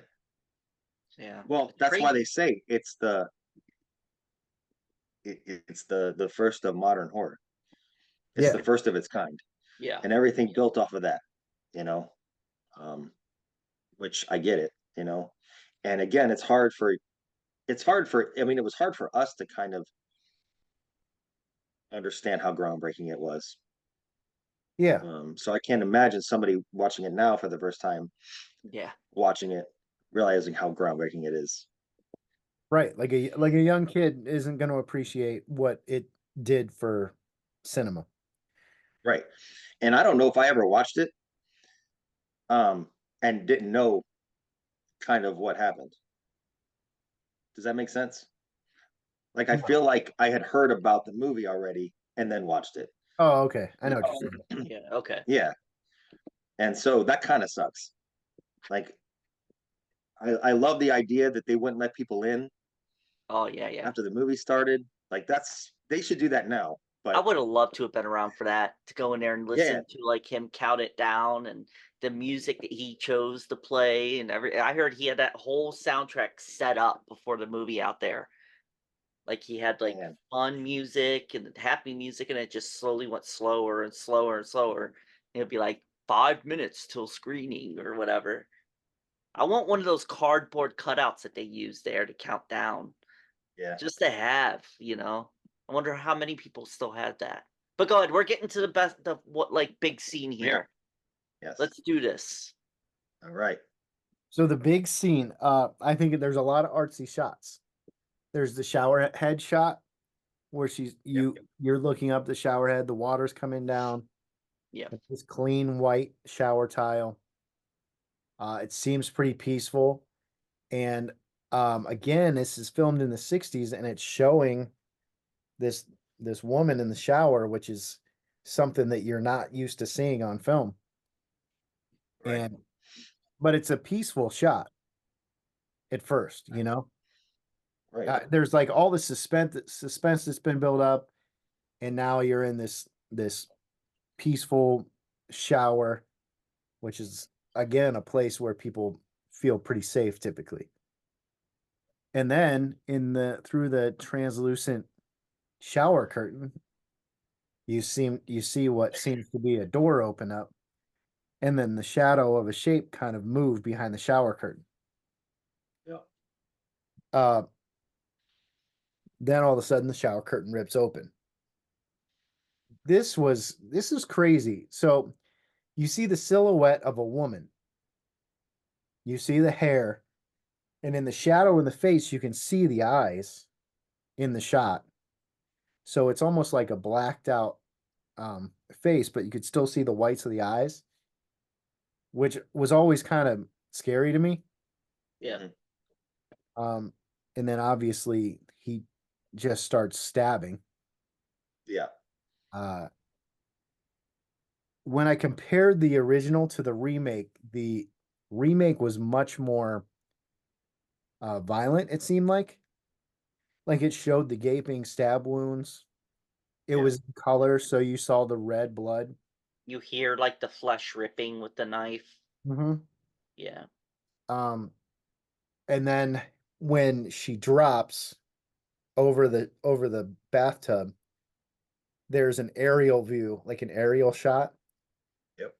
Yeah. Well, It's that's why crazy. they say it's the first of modern horror. It's Yeah. the first of its kind, Yeah. and everything built off of that. You know, um, which I get it. You know, and again, it's hard for. I mean, it was hard for us to kind of understand how groundbreaking it was. Yeah. So I can't imagine somebody watching it now for the first time, Yeah. watching it, realizing how groundbreaking it is. Right. Like a young kid isn't going to appreciate what it did for cinema. Right. And I don't know if I ever watched it, and didn't know kind of what happened. Does that make sense? Like I No. feel like I had heard about the movie already and then watched it. Oh, okay. I You know what you're saying. Yeah. Okay. Yeah. And so that kind of sucks. Like I love the idea that they wouldn't let people in Oh yeah. Yeah. after the movie started. Like they should do that now. I But would have loved to have been around for that, to go in there and yeah, listen to like him count it down and the music that he chose to play and I heard he had that whole soundtrack set up before the movie out there. Like he had like man. fun music and happy music and it just slowly went slower and slower and slower. And it'd be like 5 minutes till screening or whatever. I want one of those cardboard cutouts that they use there to count down. Yeah. Just to have. I wonder how many people still have that. But go ahead, we're getting to the what like big scene Yeah. here. Yes. Let's do this. All right. So the big scene, I think there's a lot of artsy shots. There's the shower head shot where Yep. you're looking up the shower head, the water's coming down, Yeah. this clean white shower tile. It seems pretty peaceful. And again, this is filmed in the 60s and it's showing this this woman in the shower, which is something that you're not used to seeing on film. Right. And but it's a peaceful shot at first, you know. Right. There's like all the suspense that's been built up, and now you're in this peaceful shower, which is again a place where people feel pretty safe typically. And then through the translucent shower curtain, you see what seems to be a door open up, and then the shadow of a shape kind of move behind the shower curtain. Yeah. Uh, then all of a sudden the shower curtain rips open. This is crazy. So you see the silhouette of a woman. You see the hair, and in the shadow in the face, you can see the eyes in the shot. So it's almost like a blacked out face, but you could still see the whites of the eyes, which was always kind of scary to me. Yeah. Um, and then obviously he just starts stabbing. Yeah. When I compared the original to the remake was much more violent, it seemed like. Like it showed the gaping stab wounds. It Yeah. was in color, so you saw the red blood. You hear like the flesh ripping with the knife. Mm-hmm. Yeah. Um, and then when she drops over the bathtub, there's an aerial view, like an aerial shot Yep.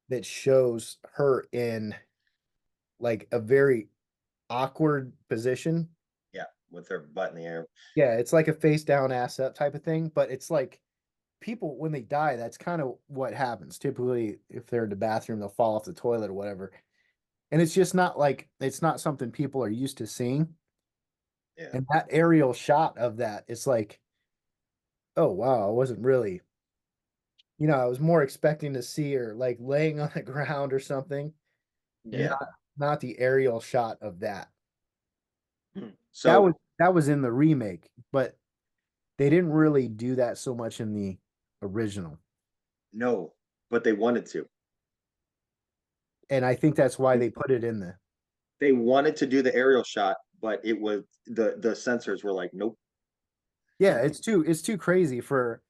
that shows her in like a very awkward position. Yeah. With their butt in the air. Yeah, it's like a face down ass up type of thing, but it's like people when they die, that's kind of what happens. Typically, if they're in the bathroom, they'll fall off the toilet or whatever. And it's just not like it's not something people are used to seeing. Yeah. And that aerial shot of that, it's like, oh wow, I wasn't really, I was more expecting to see her like laying on the ground or something. Yeah. Yeah. Not the aerial shot of that. That So was in the remake, but they didn't really do that so much in the original. no, but they wanted to. And I think that's why they put it in the They wanted to do the aerial shot, but it was the censors were like, nope. Yeah, it's too crazy for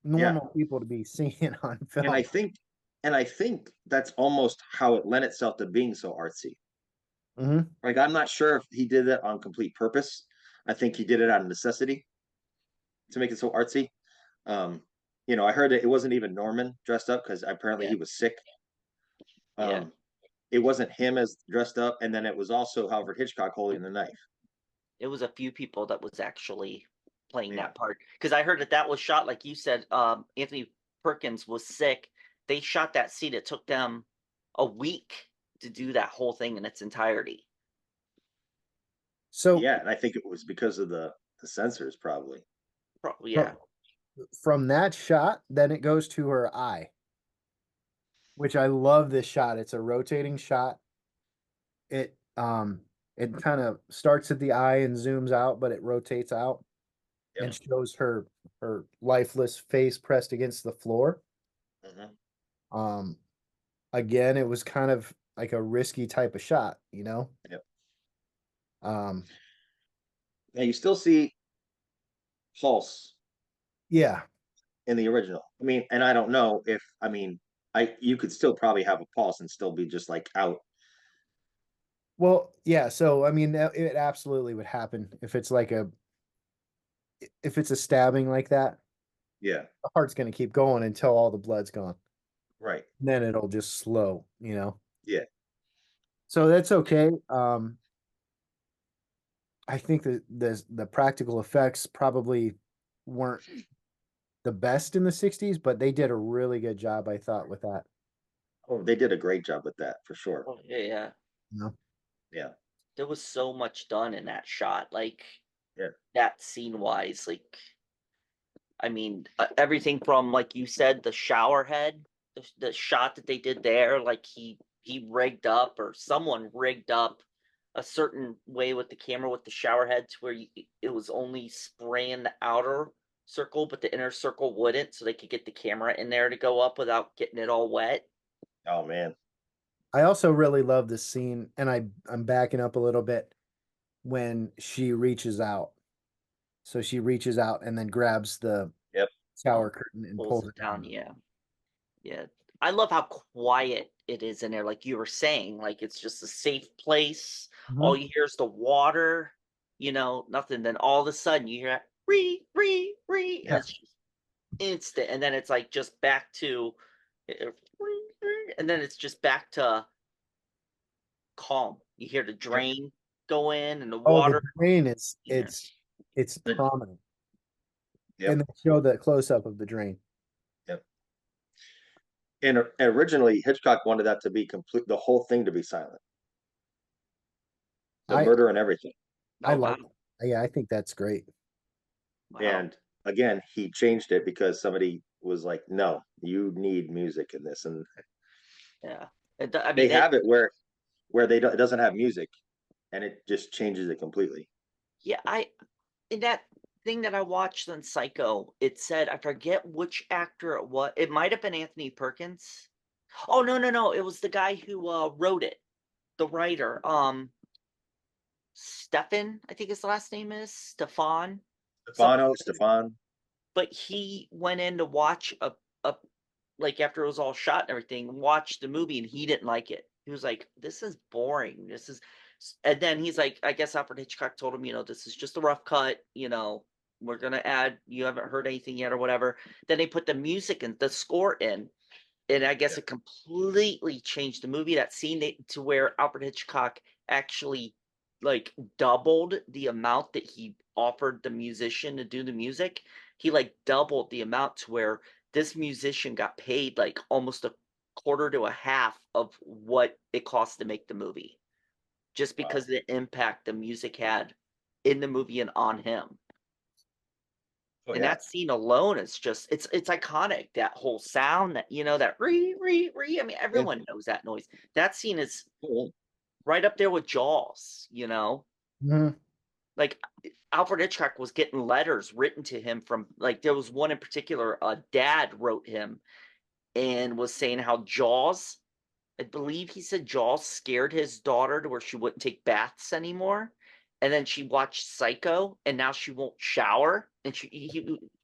Yeah. normal people to be seeing on And I film. think and I think that's almost how it lent itself to being so artsy. Mhm. Like I'm not sure if he did that on complete purpose. I think he did it out of necessity to make it so artsy. Um, I heard that it wasn't even Norman dressed up because apparently Yeah. he was sick. Yeah. It wasn't him as dressed up, and then it was also Alfred Hitchcock holding the knife. It was a few people that was actually playing Yeah. that part because I heard that was shot like you said. Anthony Perkins was sick. They shot that scene. It took them a week to do that whole thing in its entirety. So Yeah, and I think it was because of the censors, probably. Yeah. from that shot, then it goes to her eye, which I love this shot. It's a rotating shot. It it kind of starts at the eye and zooms out, but it rotates out Yep. and shows her lifeless face pressed against the floor. Mhm. Um Again, it was kind of like a risky type of shot, you know? Yep. Um Now you still see pulse yeah. in the original. I mean, and I don't know if you could still probably have a pulse and still be just like out. Well, yeah, so I mean it absolutely would happen if it's a stabbing like that. Yeah. The heart's going to keep going until all the blood's gone. Right. Then it'll just slow, you know. Yeah. So that's okay. I think that the practical effects probably weren't the best in the 60s, but they did a really good job, I thought, with that. Oh, they did a great job with that for sure. Oh, yeah. You know? Yeah. There was so much done in that shot, like Yeah. that scene wise. Like, I mean, everything from like you said, the shower head, the shot that they did there, like he rigged up or someone rigged up a certain way with the camera with the shower head to where it was only spraying the outer circle, but the inner circle wouldn't, so they could get the camera in there to go up without getting it all wet. Oh man. I also really love the scene, and I'm backing up a little bit when she reaches out. So she reaches out and then grabs the Yep. shower curtain and Pulls pulls it it down, down. yeah. Yeah. I love how quiet it is in there, like you were saying, like it's just a safe place. All Mhm. you hear is the water, nothing. Then all of a sudden you hear that ree, ree, ree, and Yeah. it's just instant. And then it's like just back to, and then it's just back to calm. You hear the Yep. drain go in and the Oh, the water. drain is Yeah. it's prominent. And Yep. they show the close up of the drain. Yep. And originally Hitchcock wanted that to be complete, the whole thing to be silent, the I murder and everything. I Oh, like wow. yeah, I think that's great. Wow. And again, he changed it because somebody was like, "No, you need music in this." And Yeah. I they mean, have it where it doesn't have music, and it just changes it completely. yeah, in that thing that I watched on Psycho, it said I forget which actor it was. It might have been Anthony Perkins. Oh, no, no, no! It was the guy who wrote it, the writer. Stefan, I think his last name is Stefan. Something. Stefan. But he went in to watch a like after it was all shot and everything, watched the movie and he didn't like it. He was like, "This is boring. This is," and then he's like, I guess Alfred Hitchcock told him, "This is just a rough cut. We're gonna add. You haven't heard anything yet or whatever." Then they put the music and the score in, and I guess Yeah. it completely changed the movie. That scene to where Alfred Hitchcock actually like doubled the amount that he offered the musician to do the music. He like doubled the amount to where this musician got paid like almost a quarter to a half of what it cost to make the movie, just because Wow. of the impact the music had in the movie and on him. Oh And yeah. that scene alone is just it's iconic. That whole sound, that re re re. I mean, Yeah. everyone knows that noise. That scene is Cool. right up there with Jaws. Mhm. Like Alfred Hitchcock was getting letters written to him from like there was one in particular. A dad wrote him and was saying how Jaws. I believe he said Jaws scared his daughter to where she wouldn't take baths anymore. And then she watched Psycho, and now she won't shower. And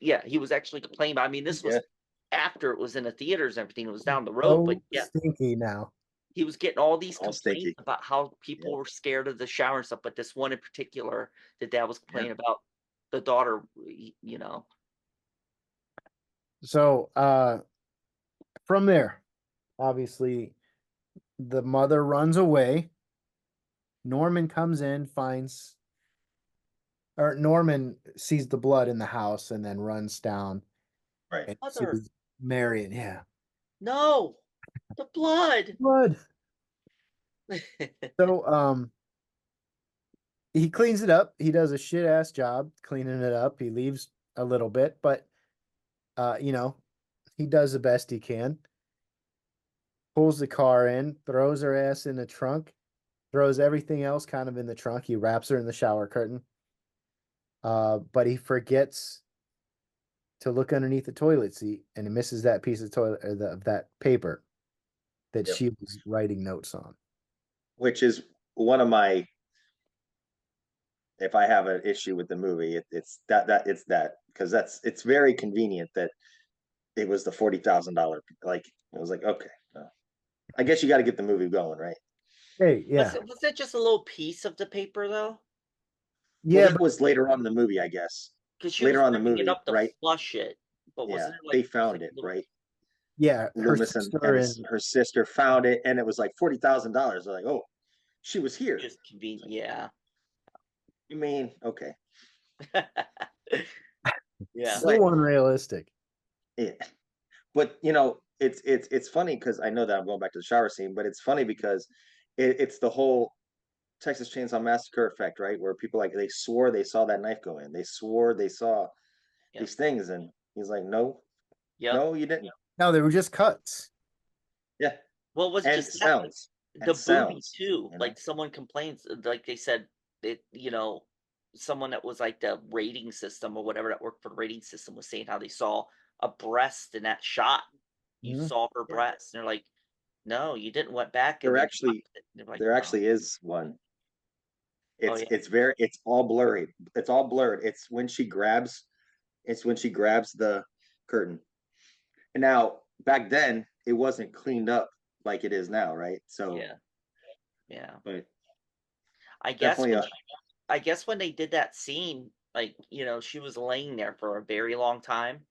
yeah, he was actually complaining about. I mean, this was Yeah. after it was in the theaters and everything. It was down the road, but So yeah, stinky now. he was getting all these All complaints stinky. about how Yeah. people were scared of the shower and stuff. But this one in particular, the dad was Yeah. complaining about the daughter. So from there, obviously the mother runs away. Norman comes in, finds or Norman sees the blood in the house and then runs down Right. and Mother, sees Marion. Yeah. no, the blood. Blood. So he cleans it up. He does a shit ass job cleaning it up. He leaves a little bit, but you know, he does the best he can. Pulls the car in, throws her ass in the trunk, throws everything else kind of in the trunk. He wraps her in the shower curtain. But he forgets to look underneath the toilet seat and he misses that piece of toilet or that paper that Yep. she was writing notes on. Which is one of my, if I have an issue with the movie, it's that because it's very convenient that it was the $40,000. Like I was like, okay, I guess you got to get the movie going, right? Hey, Was yeah. it was that just a little piece of the paper though? Well, Yeah, that but was later on in the movie, I guess. Because she Later was on in the ripping it movie, up to right? flush it, but Yeah, wasn't it they like just found like it, a little right? yeah, her Loomis and sister and her sister found it, and it was like $40,000. They're like, oh, she was here. just convenient? Yeah, You mean okay? yeah. But so unrealistic. yeah, but it's funny because I know that I'm going back to the shower scene, but it's funny because it's the whole Texas Chainsaw Massacre effect, right? Where people like they swore they saw that knife go in, they swore they saw Yep. these things, and he's like, no, Yep. no, you didn't. No, they were just cuts. Yeah, Well, it was and just that sounds the movie sounds, too. you know. Like someone complains, like they said it. someone that was like the rating system or whatever that worked for the rating system was saying how they saw a breast in that shot. You Mhm. saw her Yeah. breast, and they're like, "No, you didn't." Went back and There they actually, watched it. They're like, there "Oh, actually is one. oh yeah, It's all blurry. It's all blurred. It's when she grabs the curtain. And now back then it wasn't cleaned up like it is now, right? So, yeah, yeah." but I guess definitely when I guess when they did that scene, like, she was laying there for a very long time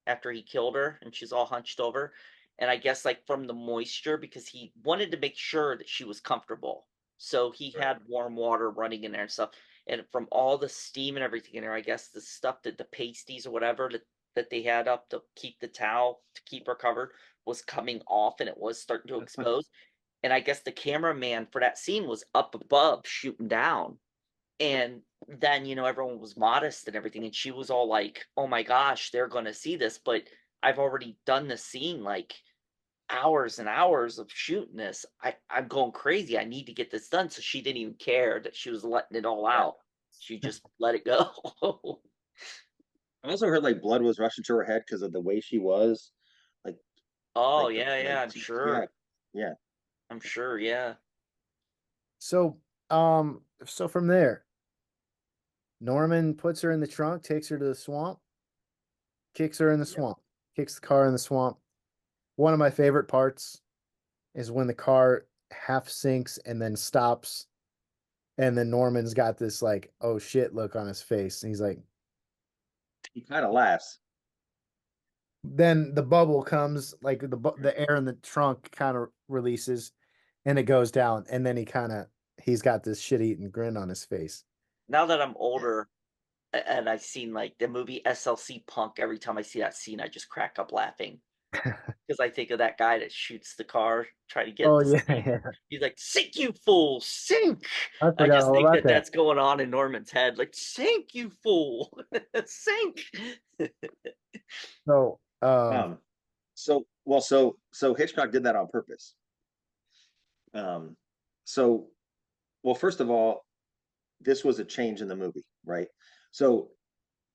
after he killed her and she's all hunched over. And I guess like from the moisture, because he wanted to make sure that she was comfortable. So he right. had warm water running in there and stuff. And from all the steam and everything in there, I guess the stuff that the pasties or whatever that they had up to keep the towel to keep her covered was coming off and it was starting to expose. And I guess the cameraman for that scene was up above shooting down. And then, everyone was modest and everything, and she was all like, "Oh my gosh, they're gonna see this," but I've already done the scene, like, hours and hours of shooting this. I'm going crazy, I need to get this done, so she didn't even care that she was letting it all Yeah. out. She just let it go. I also heard like blood was rushing to her head because of the way she was, like Oh, like the yeah, like yeah, I'm yeah, sure. yeah. I'm sure, yeah. So, so from there, Norman puts her in the trunk, takes her to the swamp, kicks her in the Yep. swamp, kicks the car in the swamp. One of my favorite parts is when the car half sinks and then stops, and then Norman's got this like, oh shit look on his face. And he's like, He kind of laughs. then the bubble comes, like the air in the trunk kind of releases and it goes down. And then he's got this shit eating grin on his face. Now that I'm older and I've seen, like, the movie SLC Punk, every time I see that scene, I just crack up laughing. Because I think of that guy that shoots the car, trying to get it Oh to yeah, sink. yeah. He's like, "Sink, you fool, sink!" I I forgot just all think about that that. that's going on in Norman's head, like, "Sink, you fool, sink!" So, Um, so Hitchcock did that on purpose. Um, so well, first of all, this was a change in the movie, right? So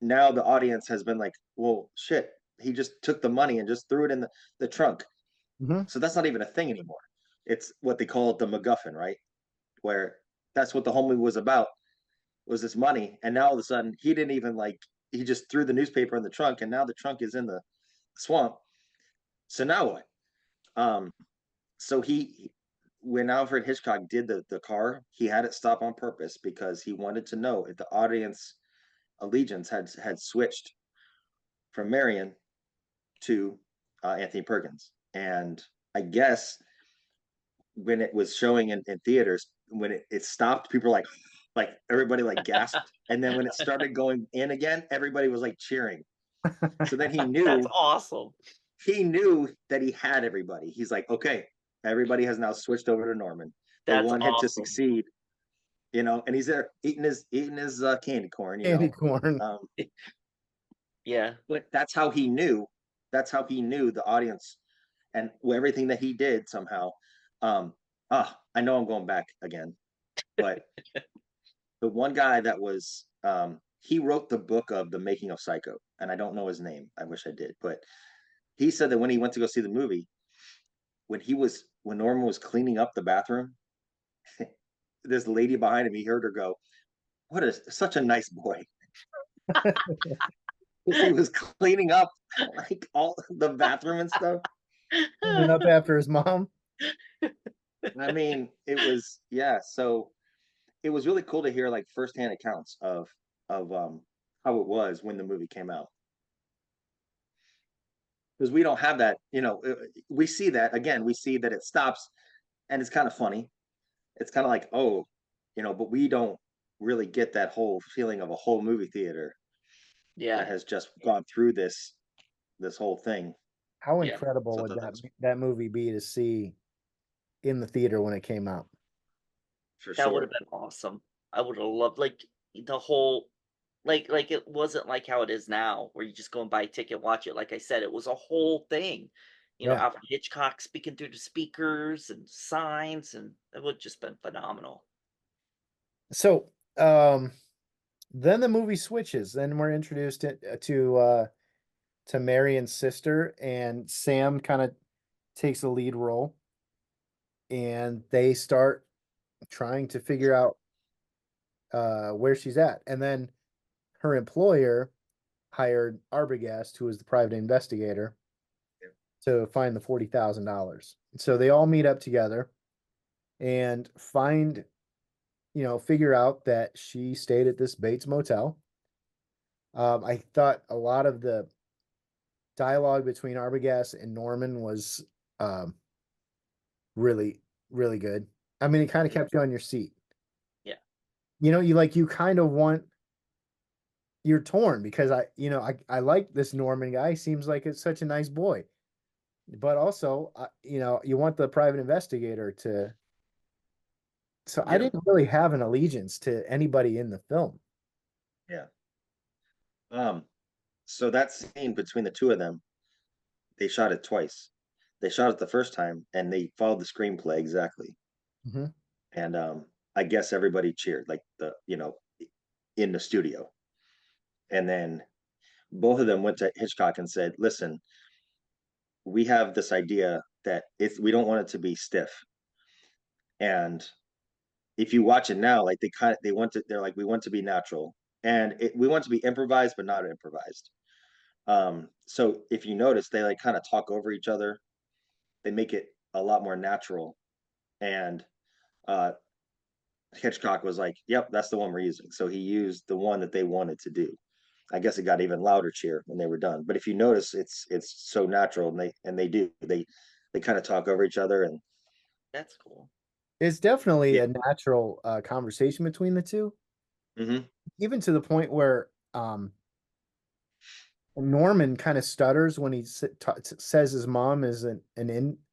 now the audience has been like, well, shit, he just took the money and just threw it in the trunk. mhm. So that's not even a thing anymore. It's what they call it the MacGuffin, right? Where that's what the whole movie was about, was this money. And now all of a sudden he didn't even like, he just threw the newspaper in the trunk and now the trunk is in the swamp. So now what? Um, so when Alfred Hitchcock did the car, he had it stop on purpose because he wanted to know if the audience allegiance had switched from Marion to Anthony Perkins. And I guess when it was showing in theaters, when it stopped, people were like everybody like gasped. And then when it started going in again, everybody was like cheering. So then That's awesome. he knew that he had everybody. He's like, okay, everybody has now switched over to Norman. The That's one had to awesome. succeed, and he's there eating his candy corn, Candy corn. Um, Yeah. but that's how he knew. That's how he knew the audience and everything that he did somehow. I know I'm going back again, but the one guy that was he wrote the book of the making of Psycho, and I don't know his name. I wish I did, but he said that when he went to go see the movie, when Norman was cleaning up the bathroom, this lady behind him, he heard her go, "What is such a nice boy." Because he was cleaning up like all the bathroom and stuff. Cleaning up after his mom. I mean, it was yeah. So it was really cool to hear like firsthand accounts of how it was when the movie came out, because we don't have that. We see that again. We see that it stops, and it's kind of funny. It's kind of like, oh, but we don't really get that whole feeling of a whole movie theater that Yeah. has just gone through this whole thing. How Yeah. incredible So I would thought that was that movie be to see in the theater when it came out? for That would have sure. been awesome. I would have loved, like, the whole, like it wasn't like how it is now where you just go and buy a ticket, watch it. Like I said, it was a whole thing. Yeah. Alfred Hitchcock speaking through the speakers and signs, and it would just been phenomenal. So, um, Then the movie switches. Then we're introduced to Marion's sister, and Sam kind of takes a lead role, and they start trying to figure out where she's at. And then her employer hired Arbogast, who was the private investigator, to find the $40,000. So they all meet up together and figure out that she stayed at this Bates Motel. I thought a lot of the dialogue between Arbogast and Norman was um, really, really good. I mean, it kind of kept you on your seat. Yeah. You kind of you're torn because I like this Norman guy. Seems like it's such a nice boy. But also, you want the private investigator to. So I didn't really have an allegiance to anybody in the film. Yeah. So that scene between the two of them, they shot it twice. They shot it the first time, and they followed the screenplay exactly. Mm-hmm. And I guess everybody cheered, like in the studio. And then both of them went to Hitchcock and said, "Listen, we have this idea that we don't want it to be stiff, and if you watch it now, like they're like, we want to be natural, and we want to be improvised but not improvised. So if you notice, they like kind of talk over each other. They make it a lot more natural, and uh Hitchcock was like, yep, that's the one we're using. So he used the one that they wanted to do. I guess it got even louder cheer when they were done. But if you notice, it's so natural, and they kind of talk over each other, and That's cool. It's definitely yeah. a natural conversation between the two, Mm-hmm. even to the point where Norman kind of stutters when he says his mom is an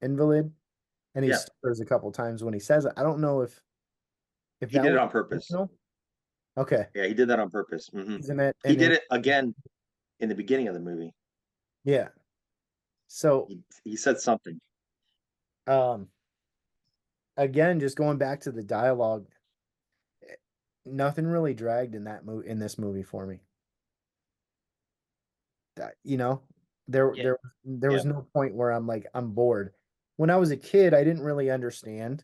invalid, and he Yeah, stutters a couple times when he says it. I don't know if he that did it was on purpose. intentional. Okay, Yeah, he did that on purpose. isn't it? He did And it again in the beginning of the movie. yeah, so He said something. um, again, just going back to the dialogue, nothing really dragged in this movie for me. That there Yeah. there there Yeah, was no point where I'm bored. When I was a kid, I didn't really understand,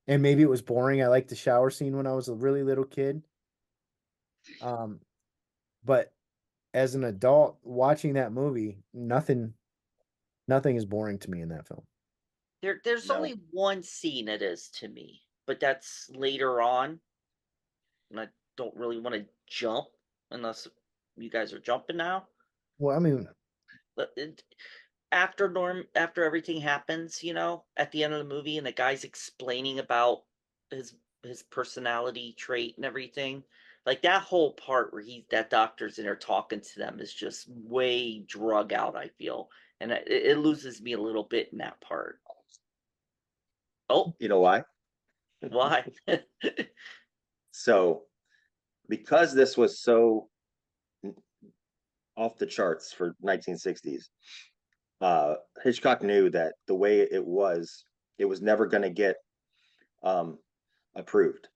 and maybe it was boring. I liked the shower scene when I was a really little kid. Um, but as an adult watching that movie, nothing is boring to me in that film. There's no, only one scene it is to me, but that's later on, and I don't really want to jump unless you guys are jumping now. Well, I mean, But after everything happens, at the end of the movie, and the guy's explaining about his his personality trait and everything, like that whole part where that doctor's in there talking to them is just way drug out. I feel, and it loses me a little bit in that part. Oh, you know why? why? So because this was so off the charts for 1960s, Hitchcock knew that the way it was never going to get um, approved.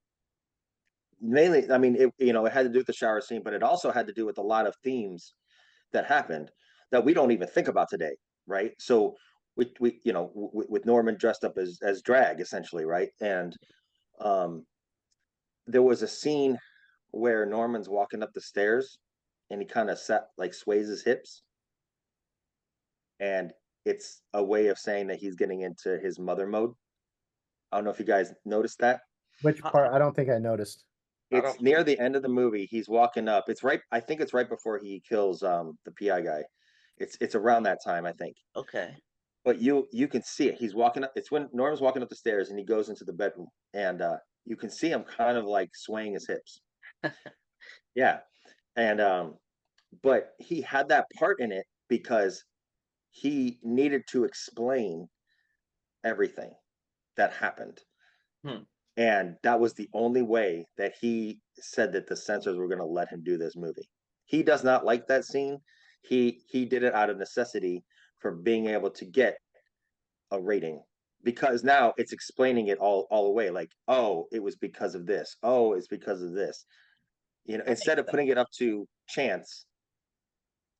Mainly, I mean, it had to do with the shower scene, but it also had to do with a lot of themes that happened that we don't even think about today, right? So with Norman dressed up as drag essentially, right? And um, there was a scene where Norman's walking up the stairs, and he kind of sways his hips, and it's a way of saying that he's getting into his mother mode. I don't know if you guys noticed that. which I, part? I don't think I noticed. I It's don't. near the end of the movie. He's walking up. It's right. I think it's right before he kills the PI guy. It's around that time, I think. Okay. But you can see it. He's walking up. It's when Norm's walking up the stairs, and he goes into the bedroom, and you can see him kind of like swaying his hips. Yeah, and but he had that part in it because he needed to explain everything that happened. Hmm. And that was the only way that he said that the censors were going to let him do this movie. He does not like that scene. He did it out of necessity for being able to get a rating, because now it's explaining it all away, like, oh, it was because of this, oh, it's because of this. instead of putting it up to chance,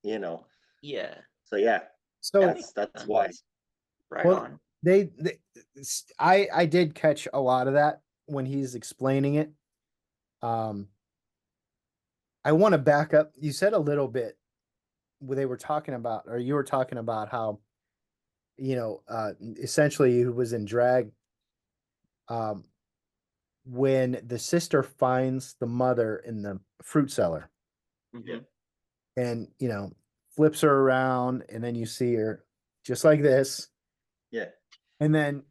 you know. Yeah. So yeah, So that's why. Right well, on. I did catch a lot of that when he's explaining it. I want to back up. You said a little bit where they were talking about, or you were talking about how, essentially he was in drag. When the sister finds the mother in the fruit cellar Mm-hmm. and, flips her around, and then you see her just like this. Yeah. And then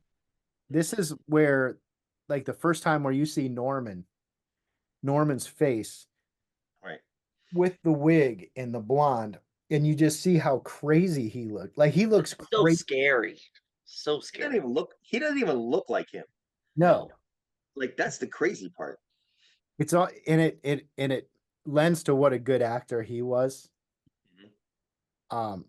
this is where, like, the first time where you see Norman's face Right. with the wig and the blonde, and you just see how crazy he looked. Like, he looks So crazy. scary. So He scary. doesn't even look like him. No, Like, that's the crazy part. it's all, and it lends to what a good actor he was. Um,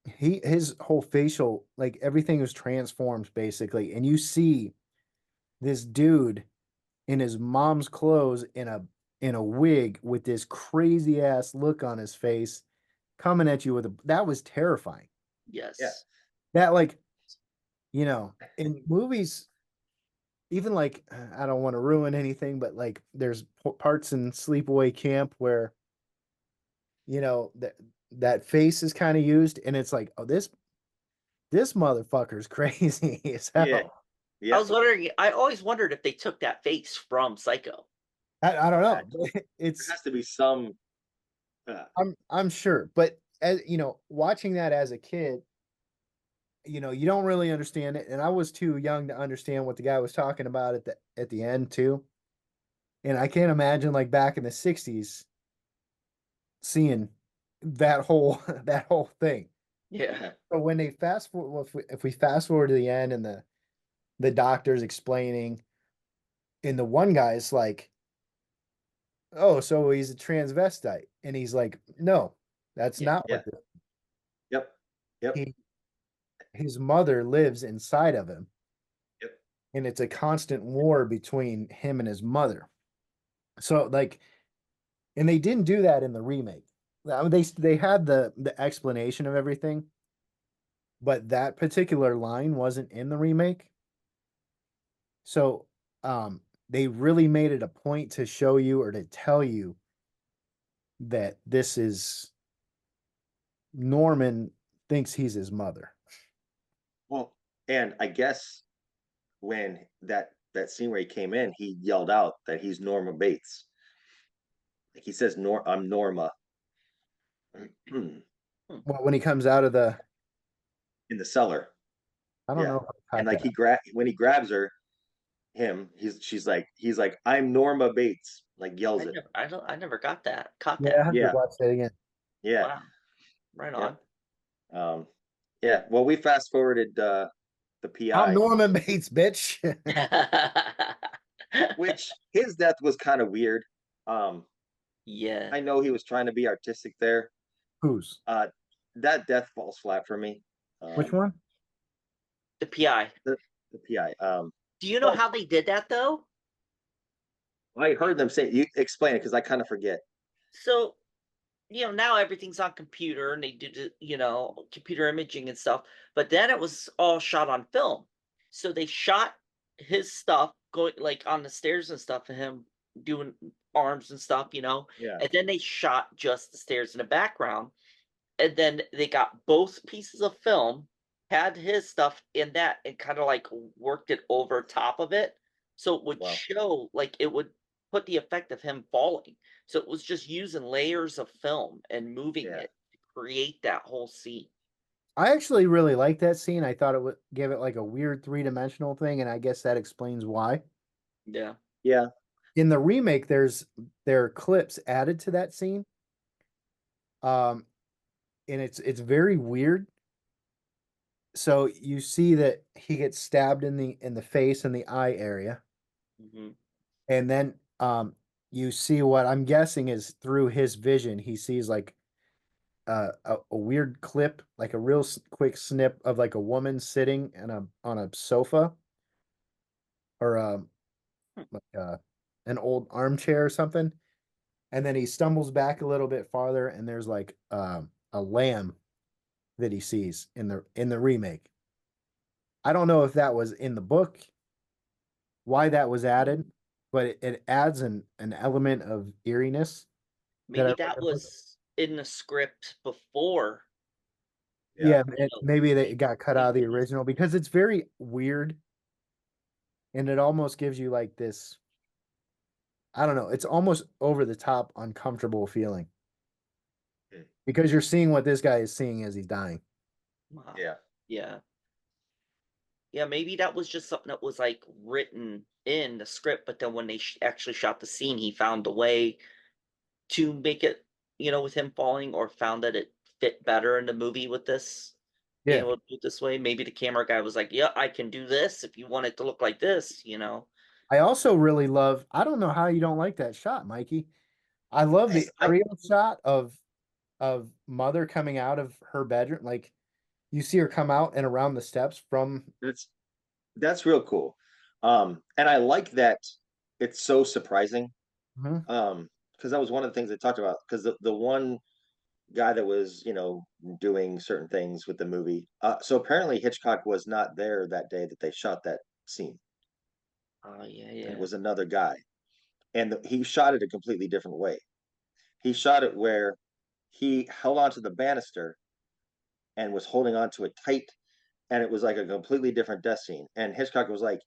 his whole facial, like, everything was transformed basically, and you see this dude in his mom's clothes in a wig with this crazy ass look on his face coming at you that was terrifying. Yes. Yeah. That, like, in movies, even, like, I don't want to ruin anything, but, like, there's parts in Sleepaway Camp where, that face is kind of used, and it's like, oh, this motherfucker's crazy as Yeah. hell. Yeah. I was wondering. I always wondered if they took that face from Psycho. I don't know. There It's has to be some. I'm sure, but as watching that as a kid, you don't really understand it, and I was too young to understand what the guy was talking about at the end too. And I can't imagine, like, back in the '60s seeing that whole that whole thing. Yeah. So when they fast forward, well, if we fast forward to the end, and the doctor's explaining, and the one guy's like, "Oh, so he's a transvestite," and he's like, "No, that's Yeah. not Yeah. what the, Yep. Yep. he his mother lives inside of him, Yep. and it's a constant war between him and his mother." So, like, and they didn't do that in the remake. I mean, they had the explanation of everything, but that particular line wasn't in the remake. So, they really made it a point to show you, or to tell you, that this is Norman thinks he's his mother. Well, and I guess when that scene where he came in, he yelled out that he's Norma Bates. Like, he says, I'm Norma." In Well, when he comes out of the cellar. I don't Yeah. know if I And caught like, that. when he grabs her, he's like, "I'm Norma Bates," like, yells it. I never got that. Caught Yeah, I that. have to Yeah. watch that again. Yeah. Wow. Right Yeah. on. Yeah. Well, we fast forwarded the I'm PI, Norman Bates, bitch. which his death was kind of weird. Um, Yeah. I know he was trying to be artistic there. Whose? That death falls flat for me. Which one? The PI. The PI. Do you know Well, how they did that though? I heard them say, you explain it because I kind of forget. So, now everything's on computer and they do computer imaging and stuff. But then it was all shot on film. So they shot his stuff going like on the stairs and stuff of him doing arms and stuff. Yeah. And then they shot just the stairs in the background. And then they got both pieces of film, had his stuff in that, and kind of like worked it over top of it. So it would Wow. show, like, it would put the effect of him falling. So it was just using layers of film and moving Yeah. it to create that whole scene. I actually really like that scene. I thought it would give it, like, a weird three-dimensional thing, and I guess that explains why. Yeah. Yeah. In the remake, there are clips added to that scene. And it's very weird. So you see that he gets stabbed in the face and the eye area, Hmm. and then you see what I'm guessing is through his vision. He sees, like, a weird clip, like a real quick snip of, like, a woman sitting on a sofa, or like an old armchair or something, and then he stumbles back a little bit farther, and there's like a lamb that he sees in the remake. I don't know if that was in the book, why that was added, but it adds an element of eeriness that Maybe that was in the script before. yeah, You know, maybe it got cut out of the maybe- original because it's very weird, and it almost gives you like this. I don't know. It's almost over the top, uncomfortable feeling Hmm. because you're seeing what this guy is seeing as he's dying. Wow. Yeah. Yeah. Yeah, maybe that was just something that was like written in the script, but then when they actually shot the scene, he found a way to make it, with him falling, or found that it fit better in the movie with this, being Yeah. able to do it this way. Maybe the camera guy was like, "Yeah, I can do this if you want it to look like this." I also really love. I don't know how you don't like that shot, Mikey. I love the I aerial shot of mother coming out of her bedroom. Like you see her come out and around the steps from. that's real cool. And I like that it's so surprising. Mhm. Because that was one of the things they talked about. Because the one guy that was, doing certain things with the movie. So apparently Hitchcock was not there that day that they shot that scene. Oh yeah, It yeah, was another guy, and he shot it a completely different way. He shot it where he held onto the banister and was holding onto it tight, and it was like a completely different death scene. And Hitchcock was like,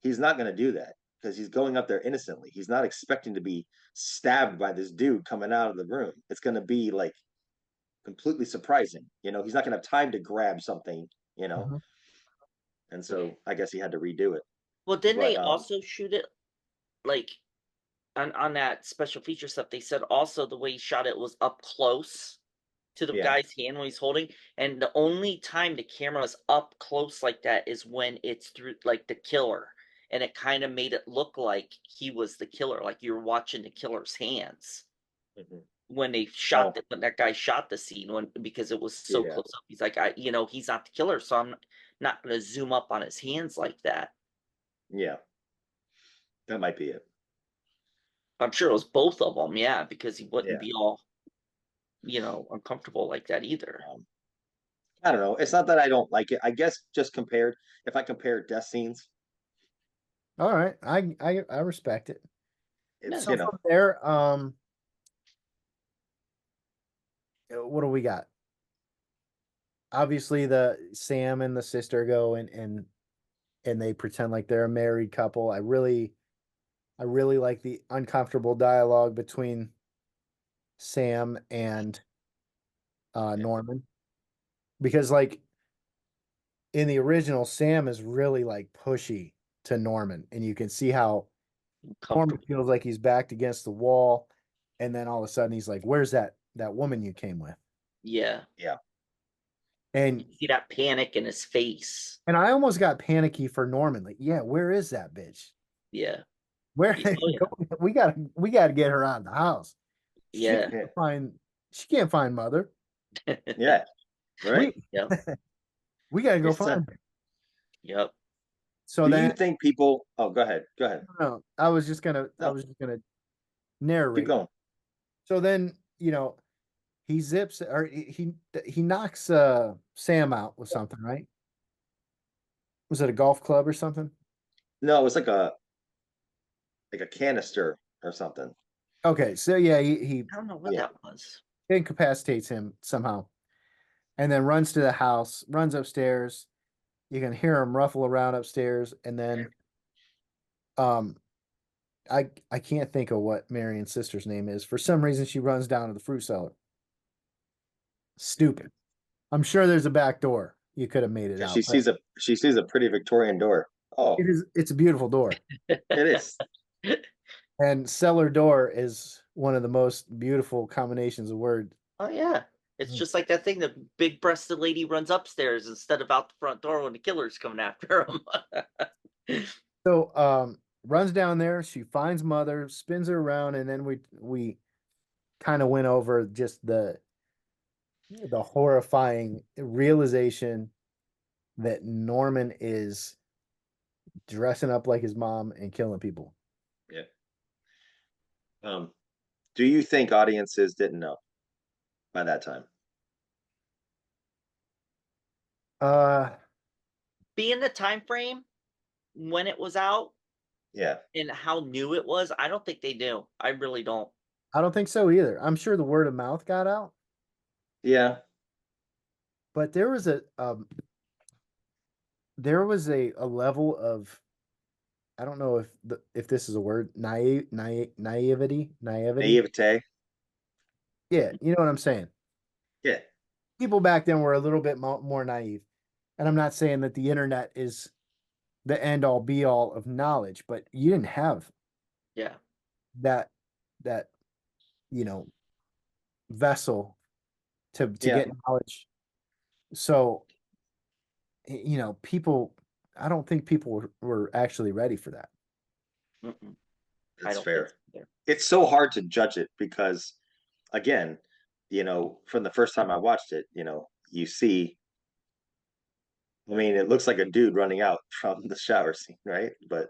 he's not going to do that because he's going up there innocently. He's not expecting to be stabbed by this dude coming out of the room. It's going to be like completely surprising. He's not going to have time to grab something. You know, Mhm. and so I guess he had to redo it. well, didn't But they also shoot it like on that special feature stuff? They said also the way he shot it was up close to the yeah, guy's hand when he's holding, and the only time the camera is up close like that is when it's through like the killer, and it kind of made it look like he was the killer, like you were watching the killer's hands mhm. when they Oh, shot when that guy shot the scene, because it was so yeah, close up. He's like, he's not the killer, so I'm not going to zoom up on his hands like that. yeah, that might be it. I'm sure it was both of them, yeah, because he wouldn't Yeah. be all uncomfortable like that either. Um, I don't know. It's not that I don't like it. I guess just compared, if I compare death scenes, All right, I respect it. it's Yeah. So from there, what do we got? Obviously, the Sam and the sister go and they pretend like they're a married couple. I really like the uncomfortable dialogue between Sam and yeah, Norman because like in the original, Sam is really like pushy to Norman, and you can see how Norman Comfortable. feels like he's backed against the wall, and then all of a sudden he's like, "Where's that woman you came with?" Yeah. yeah, And You see that panic in his face. and I almost got panicky for Norman. Like, yeah, where is that bitch? Yeah. Where Oh yeah. we gotta get her out of the house. She Yeah. can't find she can't find mother. yeah, right. We Yep. we gotta go It's find her. Yep. So do you then think people? Oh, go ahead. Go ahead. no, I was just gonna No, keep narrate. going. So then, he zips or he knocks Sam out with something, right? Was it a golf club or something? No, it's like a canister or something. Okay, so yeah, he I don't know what Yeah, that was. incapacitates him somehow and then runs to the house, runs upstairs. You can hear him ruffle around upstairs, and then um I can't think of what Marion's sister's name is. For some reason she runs down to the fruit cellar. Stupid. I'm sure there's a back door. You could have made it yeah. out, but She sees a pretty Victorian door. Oh, it's a beautiful door. it is. And cellar door is one of the most beautiful combinations of words. Oh yeah. It's just like that thing, the big breasted lady runs upstairs instead of out the front door when the killer's coming after him. So runs down there, she finds mother, spins her around, and then we kind of went over just the horrifying realization that Norman is dressing up like his mom and killing people. Yeah. Um, Do you think audiences didn't know by that time? Being the time frame when it was out Yeah. and how new it was, I don't think they knew. I really don't. I don't think so either. I'm sure the word of mouth got out, Yeah. but there was a level of, I don't know if this is a word, naivety. Naivete. Yeah, you know what I'm saying. Yeah. People back then were a little bit more naive, and I'm not saying that the internet is the end all be all of knowledge, but you didn't have Yeah. that that you know vessel to Yeah. get knowledge. So people, I don't think people were actually ready for that. Mm-mm. I That's don't think fair. so either. It's so hard to judge it because, again, from the first time I watched it, you see, I mean, it looks like a dude running out from the shower scene, right? But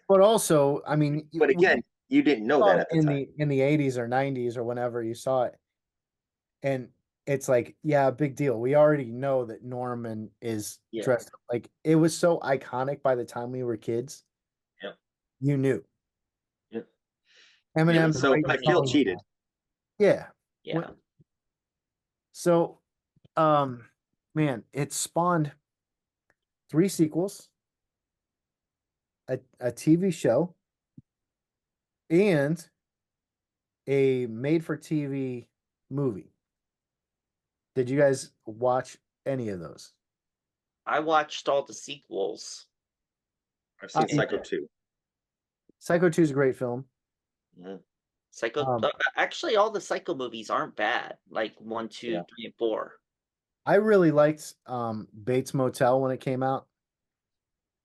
also, I mean, But again, you didn't know saw that it at the time. in the 80s or 90s or whenever you saw it, and it's like, yeah, big deal. We already know that Norman is Yeah. dressed up. Like, it was so iconic by the time we were kids. Yep. You knew Yep. Eminem So I Everybody feel knew. cheated. Yeah. Yeah. So, man, it spawned 3 sequels, a TV show, and a made-for-TV movie. Did you guys watch any of those? I watched all the sequels. I've seen Yeah. Psycho 2. Psycho 2 is a great film. Mhm. Psycho. Actually, all the Psycho movies aren't bad. Like 1, 2, Yeah. 3, and 4. I really liked Bates Motel when it came out.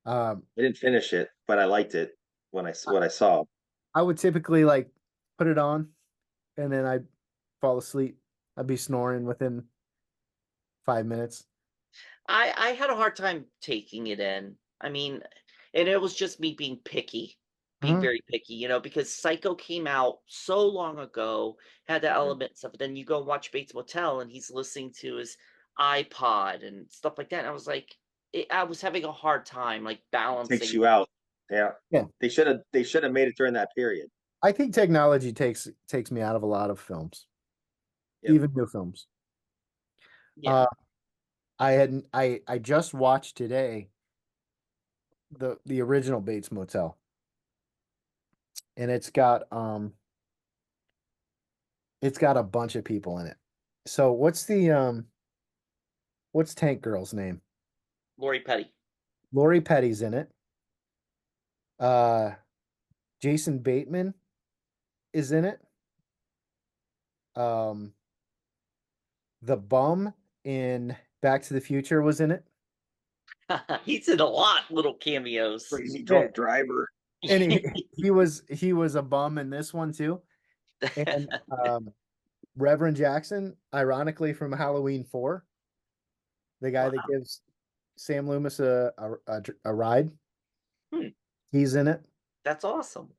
Um, I didn't finish it, but I liked it what I saw. I would typically like put it on and then I'd fall asleep. I'd be snoring within 5 minutes. I had a hard time taking it in. I mean, and it was just me being picky, being Mhm. very picky, because Psycho came out so long ago, had the Mhm. elements of it. Then you go watch Bates Motel, and he's listening to his iPod and stuff like that. And I was like, I was having a hard time like It takes balancing. you out. Yeah. Yeah. They should have made it during that period. I think technology takes me out of a lot of films, Yep. even new films. Yeah, I just watched today the original Bates Motel, and it's got a bunch of people in it. So what's Tank Girl's name? Lori Petty. Lori Petty's in it. Uh Jason Bateman is in it. Um the bum in Back to the Future was in it. He's in a lot little cameos. Crazy Yeah. drunk driver. And he was a bum in this one too. And Reverend Jackson, ironically from Halloween 4, the guy that Wow. gives Sam Loomis a ride, Hmm, he's in it. that's awesome.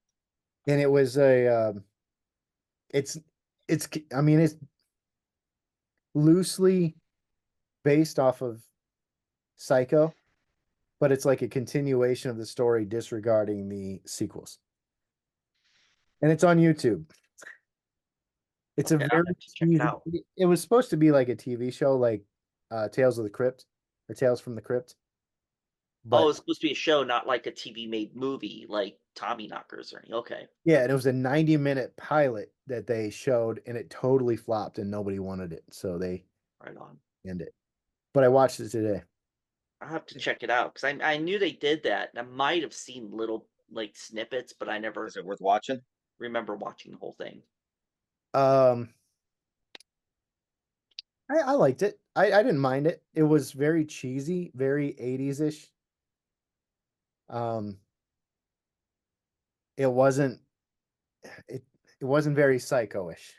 And it was it's I mean, it's loosely based off of Psycho, but it's like a continuation of the story disregarding the sequels. And it's on YouTube. It's a Okay, I'll very have to check it cheesy. out. It was supposed to be like a TV show, like Tales of the Crypt or Tales from the Crypt. Oh, But it's supposed to be a show, not like a TV made movie like Tommy Knockers or anything. Okay, yeah, and it was a 90-minute pilot that they showed, and it totally flopped, and nobody wanted it, so they right on. ended it. But I watched it today. I'll have to check it out because I knew they did that. And I might have seen little like snippets, but I never Is it worth watching? remember watching the whole thing. Um, I liked it. I didn't mind it. It was very cheesy, very 80s ish. Um, it wasn't it it wasn't very psycho-ish,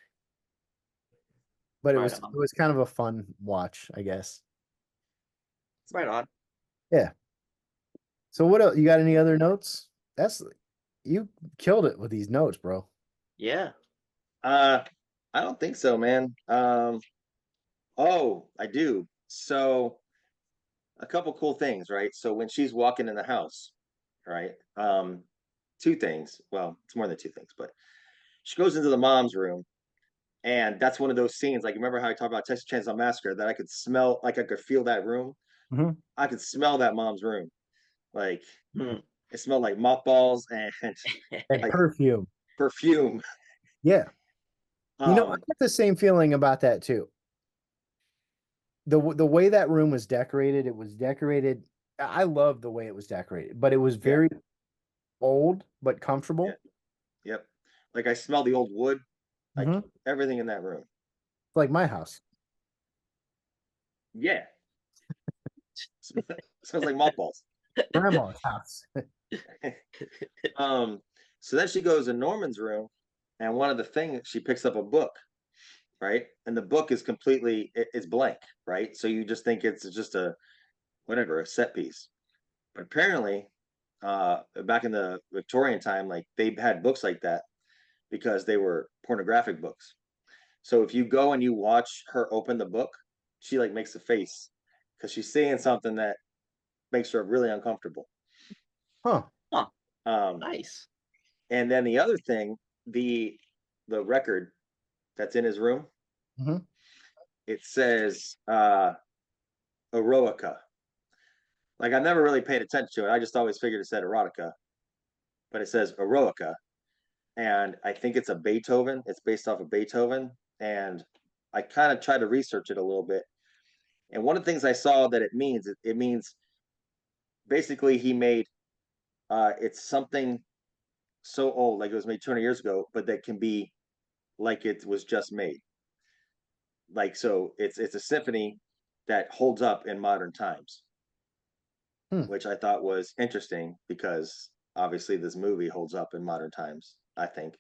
but it Right was it on. was kind of a fun watch, I guess. Right on. Yeah. So what else? You got any other notes? You killed it with these notes, bro. Yeah. I don't think so, man. Oh, I do. So a couple cool things, right? So when she's walking in the house, right? Two things. Well, it's more than two things, but she goes into the mom's room, and that's one of those scenes. Like, remember how I talked about Texas Chainsaw Massacre? That I could smell, like I could feel that room. Mm-hmm. I could smell that mom's room. Like Hmm. it smelled like mothballs and And like perfume. perfume. Yeah. I Um, get the same feeling about that too. The way that room was decorated, it was decorated. I love the way it was decorated, but it was yeah, very old but yeah, comfortable. yep. Like I smell the old wood, like Mm-hmm. everything in that room. Like my house, Yeah, smells like mothballs. grandma's house. um, so then she goes in Norman's room, and one of the things she picks up a book, right? And the book is completely it's blank, right? So you just think it's just a whatever, a set piece. But apparently, back in the Victorian time, like they had books like that because they were pornographic books. So if you go and you watch her open the book, she like makes a face because she's saying something that makes her really uncomfortable. Huh. Huh. Um, Nice. and then the other thing, the the record that's in his room, Mm-hmm. it says eroica. Like I've never really paid attention to it. I just always figured it said erotica, but it says eroica, and I think it's a Beethoven. It's based off of Beethoven, and I kind of tried to research it a little bit. And one of the things I saw that it means basically he made it's something so old, like it was made 200 years ago, but that can be like it was just made. Like so, it's a symphony that holds up in modern times, Hmm. which I thought was interesting because obviously this movie holds up in modern times. I think.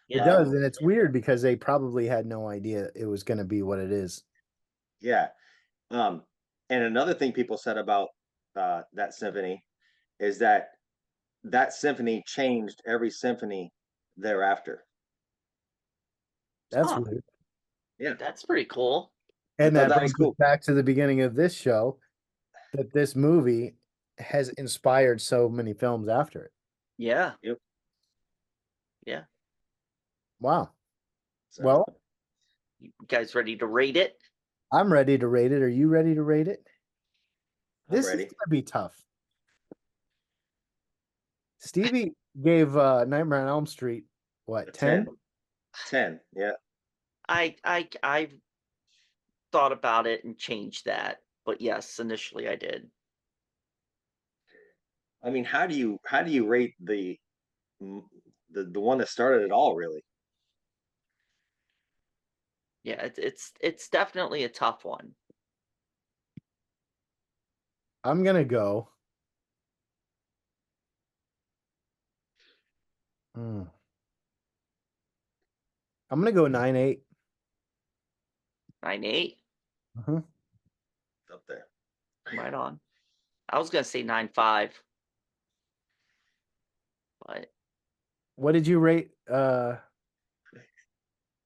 It Yeah. does, and it's weird because they probably had no idea it was going to be what it is. Yeah. Um, and another thing people said about that symphony is that that symphony changed every symphony thereafter. That's Huh. weird. Yeah, That's pretty cool. I And thought that that was brings us cool. back to the beginning of this show that this movie has inspired so many films after it. Yeah. Yep. Yeah. Wow. So Well, You guys ready to rate it? I'm ready to rate it. Are you ready to rate it? I'm This is ready. going to be tough. Stevie gave Nightmare on Elm Street, what, 10? 10. Yeah. I thought about it and changed that, but yes, initially I did. I mean, how do you rate the one that started it all? Really? Yeah, it's definitely a tough one. I'm going to go. Hmm. I'm going to go 9.8. 9.8. Mm-hmm. Up there. Right on. I was gonna say 9.5, but What did you rate?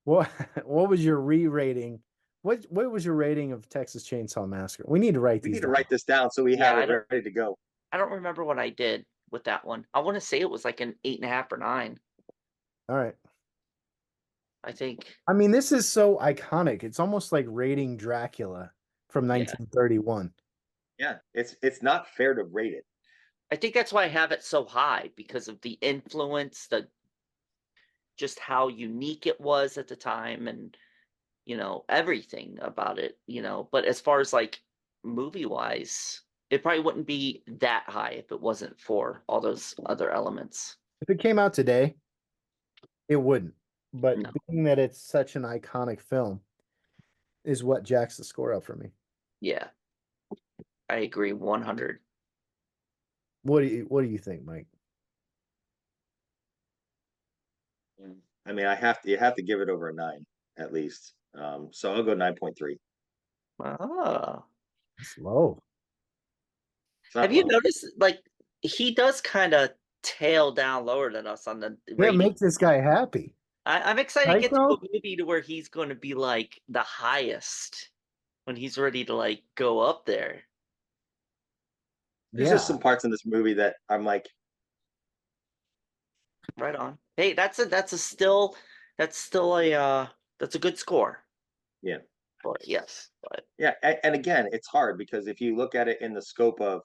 What what was your re-rating? What was your rating of Texas Chainsaw Massacre? We need to write We these need to down. write this down so we yeah, have it ready to go. I don't remember what I did with that one. I want to say it was like an 8.5 or 9. All right. I think. I mean, this is so iconic. It's almost like rating Dracula from Yeah, 1931. Yeah, it's not fair to rate it. I think that's why I have it so high because of the influence, the just how unique it was at the time, and everything about it. But as far as like movie wise, it probably wouldn't be that high if it wasn't for all those other elements. If it came out today, it wouldn't. But No, being that it's such an iconic film is what jacks the score up for me. yeah, I agree 100. What do you think, Mike? I mean, you have to give it over a 9 at least. So I'll go 9.3. Ah. It's low. It's Have not you low. noticed, like, he does kind of tail down lower than us on the Yeah, rating? make this guy happy. I'm excited to get to a Psycho? movie to where he's going to be like the highest when he's ready to like go up there. There's Yeah. just some parts in this movie that I'm like, Right on. Hey, that's a still that's a good score. yeah, But yes, but yeah. And again, it's hard because if you look at it in the scope of,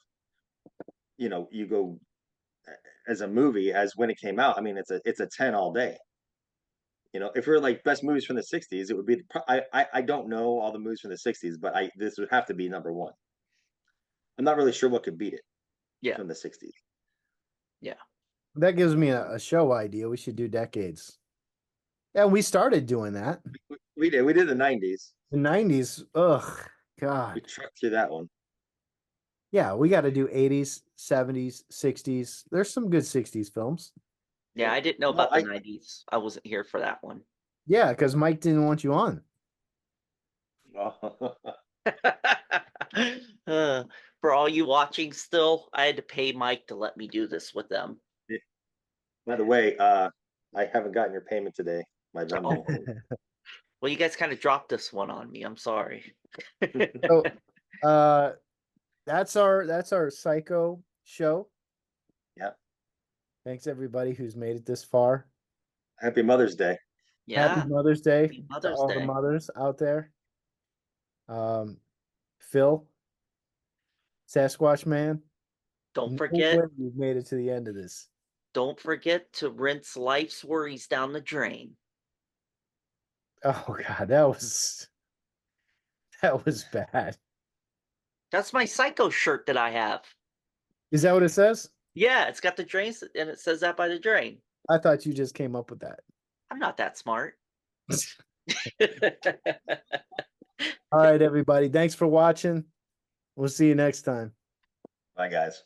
you go as a movie as when it came out. I mean, it's a 10 all day. If we're like best movies from the '60s, it would be. I don't know all the movies from the '60s, but this would have to be number one. I'm not really sure what could beat it yeah, from the '60s. yeah. That gives me a show idea. We should do decades. Yeah, we started doing that. We did. We did the '90s. The 90s. Ugh, We God. trucked through that one. Yeah, we got to do 80s, 70s, 60s. There's some good 60s films. Yeah, I didn't know No, about the 90s. I wasn't here for that one. Yeah, because Mike didn't want you on. For all you watching still, I had to pay Mike to let me do this with them. By the way, I haven't gotten your payment today. My Venmo. Well, you guys kind of dropped this one on me. I'm sorry. So, that's our Psycho show. Yeah. Thanks everybody who's made it this far. Happy Mother's Day. Yeah. Happy Mother's Day Happy to Mother's all the Day. mothers out there. Phil, Sasquatch Man. Don't No forget. way you've made it to the end of this. Don't forget to rinse life's worries down the drain. Oh God, that was bad. That's my Psycho shirt that I have. Is that what it says? Yeah, it's got the drains and it says that by the drain. I thought you just came up with that. I'm not that smart. All right, everybody. Thanks for watching. We'll see you next time. Bye, guys.